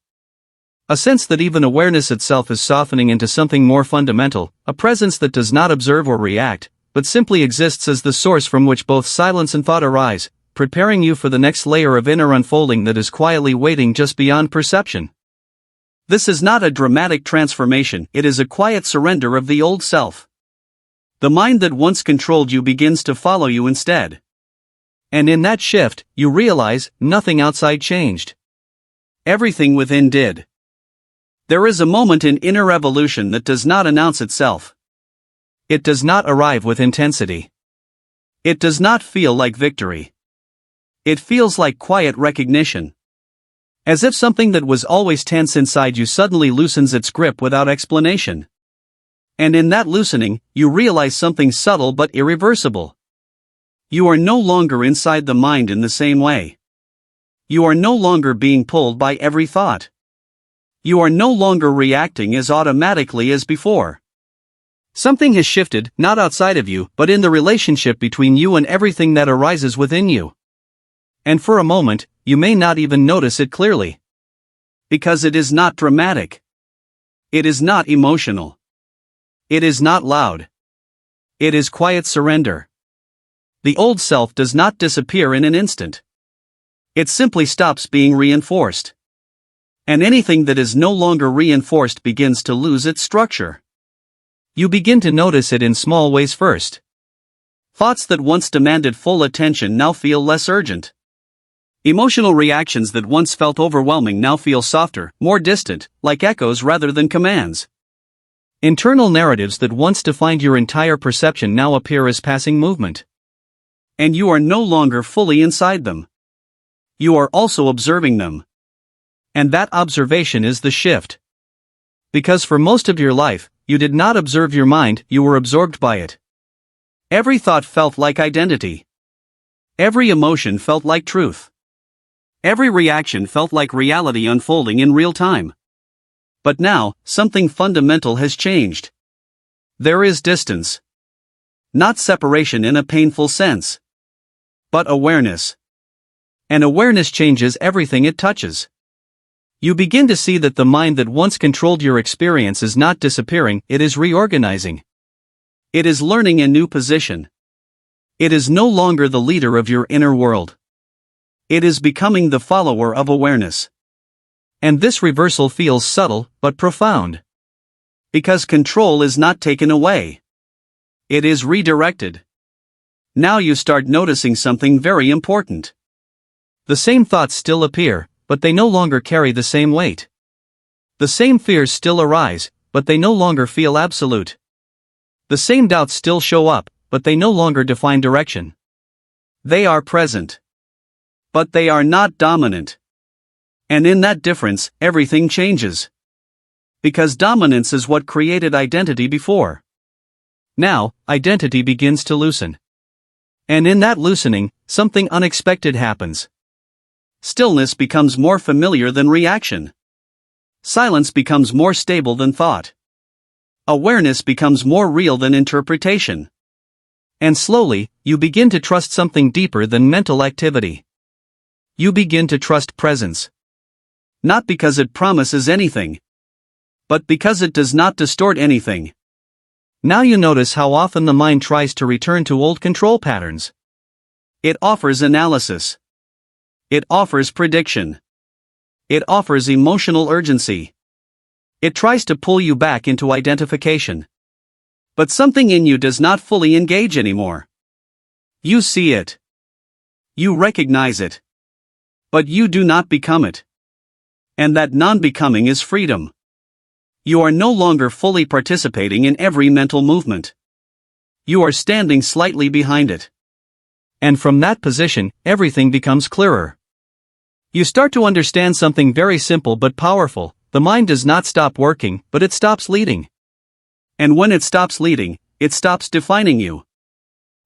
A sense that even awareness itself is softening into something more fundamental, a presence that does not observe or react, but simply exists as the source from which both silence and thought arise, preparing you for the next layer of inner unfolding that is quietly waiting just beyond perception. This is not a dramatic transformation, it is a quiet surrender of the old self. The mind that once controlled you begins to follow you instead. And in that shift, you realize nothing outside changed. Everything within did. There is a moment in inner evolution that does not announce itself. It does not arrive with intensity. It does not feel like victory. It feels like quiet recognition. As if something that was always tense inside you suddenly loosens its grip without explanation. And in that loosening, you realize something subtle but irreversible. You are no longer inside the mind in the same way. You are no longer being pulled by every thought. You are no longer reacting as automatically as before. Something has shifted, not outside of you, but in the relationship between you and everything that arises within you. And for a moment, you may not even notice it clearly. Because it is not dramatic. It is not emotional. It is not loud. It is quiet surrender. The old self does not disappear in an instant. It simply stops being reinforced. And anything that is no longer reinforced begins to lose its structure. You begin to notice it in small ways first. Thoughts that once demanded full attention now feel less urgent. Emotional reactions that once felt overwhelming now feel softer, more distant, like echoes rather than commands. Internal narratives that once defined your entire perception now appear as passing movement. And you are no longer fully inside them. You are also observing them. And that observation is the shift. Because for most of your life, you did not observe your mind, you were absorbed by it. Every thought felt like identity. Every emotion felt like truth. Every reaction felt like reality unfolding in real time. But now, something fundamental has changed. There is distance. Not separation in a painful sense. But awareness. And awareness changes everything it touches. You begin to see that the mind that once controlled your experience is not disappearing, it is reorganizing. It is learning a new position. It is no longer the leader of your inner world. It is becoming the follower of awareness. And this reversal feels subtle, but profound. Because control is not taken away. It is redirected. Now you start noticing something very important. The same thoughts still appear, but they no longer carry the same weight. The same fears still arise, but they no longer feel absolute. The same doubts still show up, but they no longer define direction. They are present. But they are not dominant. And in that difference, everything changes. Because dominance is what created identity before. Now, identity begins to loosen. And in that loosening, something unexpected happens. Stillness becomes more familiar than reaction. Silence becomes more stable than thought. Awareness becomes more real than interpretation. And slowly, you begin to trust something deeper than mental activity. You begin to trust presence. Not because it promises anything, but because it does not distort anything. Now you notice how often the mind tries to return to old control patterns. It offers analysis. It offers prediction. It offers emotional urgency. It tries to pull you back into identification. But something in you does not fully engage anymore. You see it. You recognize it. But you do not become it. And that non-becoming is freedom. You are no longer fully participating in every mental movement. You are standing slightly behind it. And from that position, everything becomes clearer. You start to understand something very simple but powerful. The mind does not stop working, but it stops leading. And when it stops leading, it stops defining you.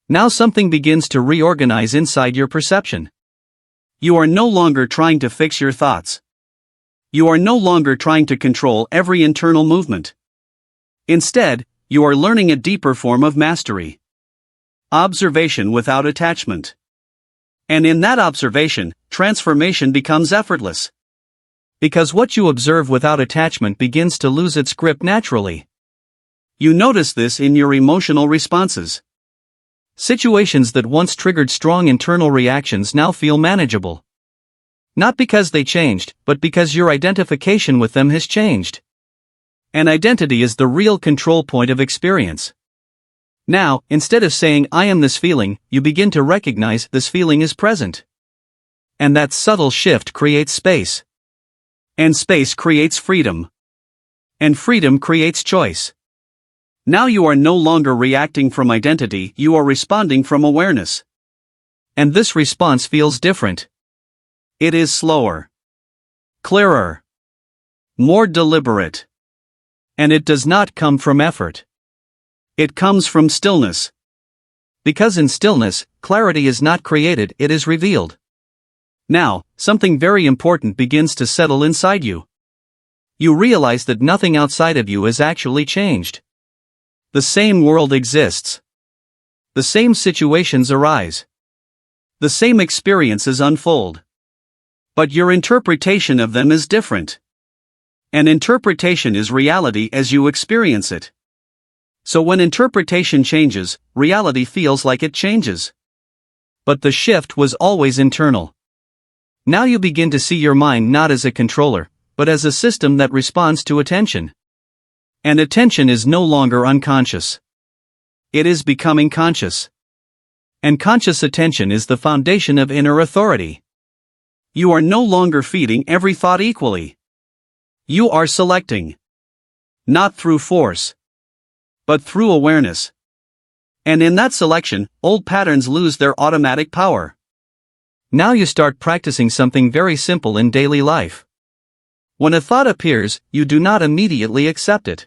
Now something begins to reorganize inside your perception. You are no longer trying to fix your thoughts. You are no longer trying to control every internal movement. Instead, you are learning a deeper form of mastery. Observation without attachment. And in that observation, transformation becomes effortless. Because what you observe without attachment begins to lose its grip naturally. You notice this in your emotional responses. Situations that once triggered strong internal reactions now feel manageable. Not because they changed, but because your identification with them has changed. And identity is the real control point of experience. Now, instead of saying, "I am this feeling," you begin to recognize this feeling is present. And that subtle shift creates space. And space creates freedom. And freedom creates choice. Now you are no longer reacting from identity, you are responding from awareness. And this response feels different. It is slower. clearer, more deliberate. And it does not come from effort. It comes from stillness. Because in stillness, clarity is not created, it is revealed. Now, something very important begins to settle inside you. You realize that nothing outside of you is actually changed. The same world exists. The same situations arise. The same experiences unfold. But your interpretation of them is different. An interpretation is reality as you experience it. So when interpretation changes, reality feels like it changes. But the shift was always internal. Now you begin to see your mind not as a controller, but as a system that responds to attention. And attention is no longer unconscious. It is becoming conscious. And conscious attention is the foundation of inner authority. You are no longer feeding every thought equally. You are selecting. Not through force, but through awareness. And in that selection, old patterns lose their automatic power. Now you start practicing something very simple in daily life. When a thought appears, you do not immediately accept it.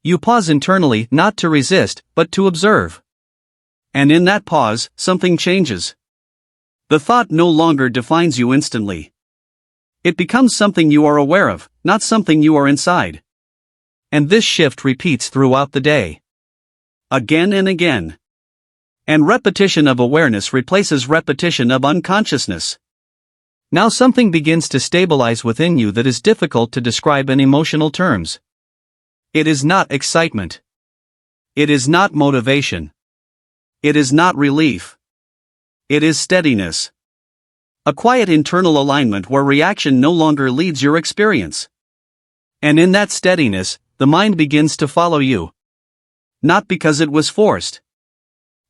You pause internally, not to resist, but to observe. And in that pause, something changes. The thought no longer defines you instantly. It becomes something you are aware of, not something you are inside. And this shift repeats throughout the day. Again and again. And repetition of awareness replaces repetition of unconsciousness. Now something begins to stabilize within you that is difficult to describe in emotional terms. It is not excitement. It is not motivation. It is not relief. It is steadiness. A quiet internal alignment where reaction no longer leads your experience. And in that steadiness, the mind begins to follow you. Not because it was forced,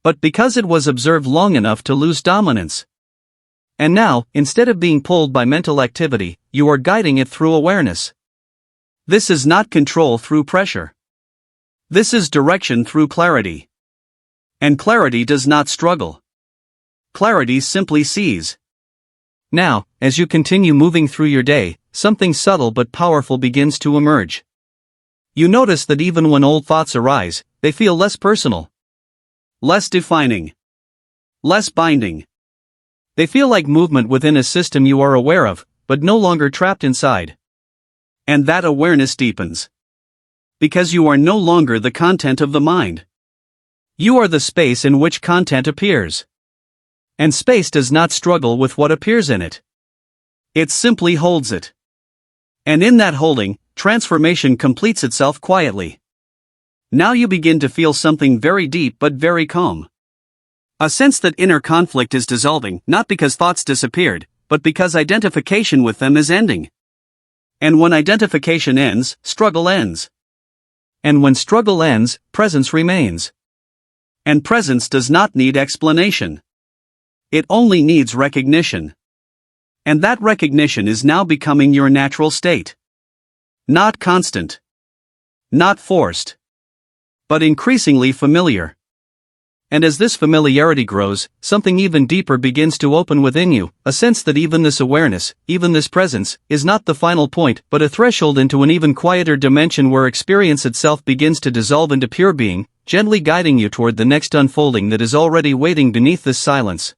but because it was observed long enough to lose dominance. And now, instead of being pulled by mental activity, you are guiding it through awareness. This is not control through pressure. This is direction through clarity. And clarity does not struggle. Clarity simply sees. Now, as you continue moving through your day, something subtle but powerful begins to emerge. You notice that even when old thoughts arise, they feel less personal. Less defining. Less binding. They feel like movement within a system you are aware of, but no longer trapped inside. And that awareness deepens. Because you are no longer the content of the mind. You are the space in which content appears. And space does not struggle with what appears in it. It simply holds it. And in that holding, transformation completes itself quietly. Now you begin to feel something very deep but very calm. A sense that inner conflict is dissolving, not because thoughts disappeared, but because identification with them is ending. And when identification ends, struggle ends. And when struggle ends, presence remains. And presence does not need explanation. It only needs recognition. And that recognition is now becoming your natural state. Not constant. Not forced. But increasingly familiar. And as this familiarity grows, something even deeper begins to open within you, a sense that even this awareness, even this presence, is not the final point, but a threshold into an even quieter dimension where experience itself begins to dissolve into pure being, gently guiding you toward the next unfolding that is already waiting beneath this silence.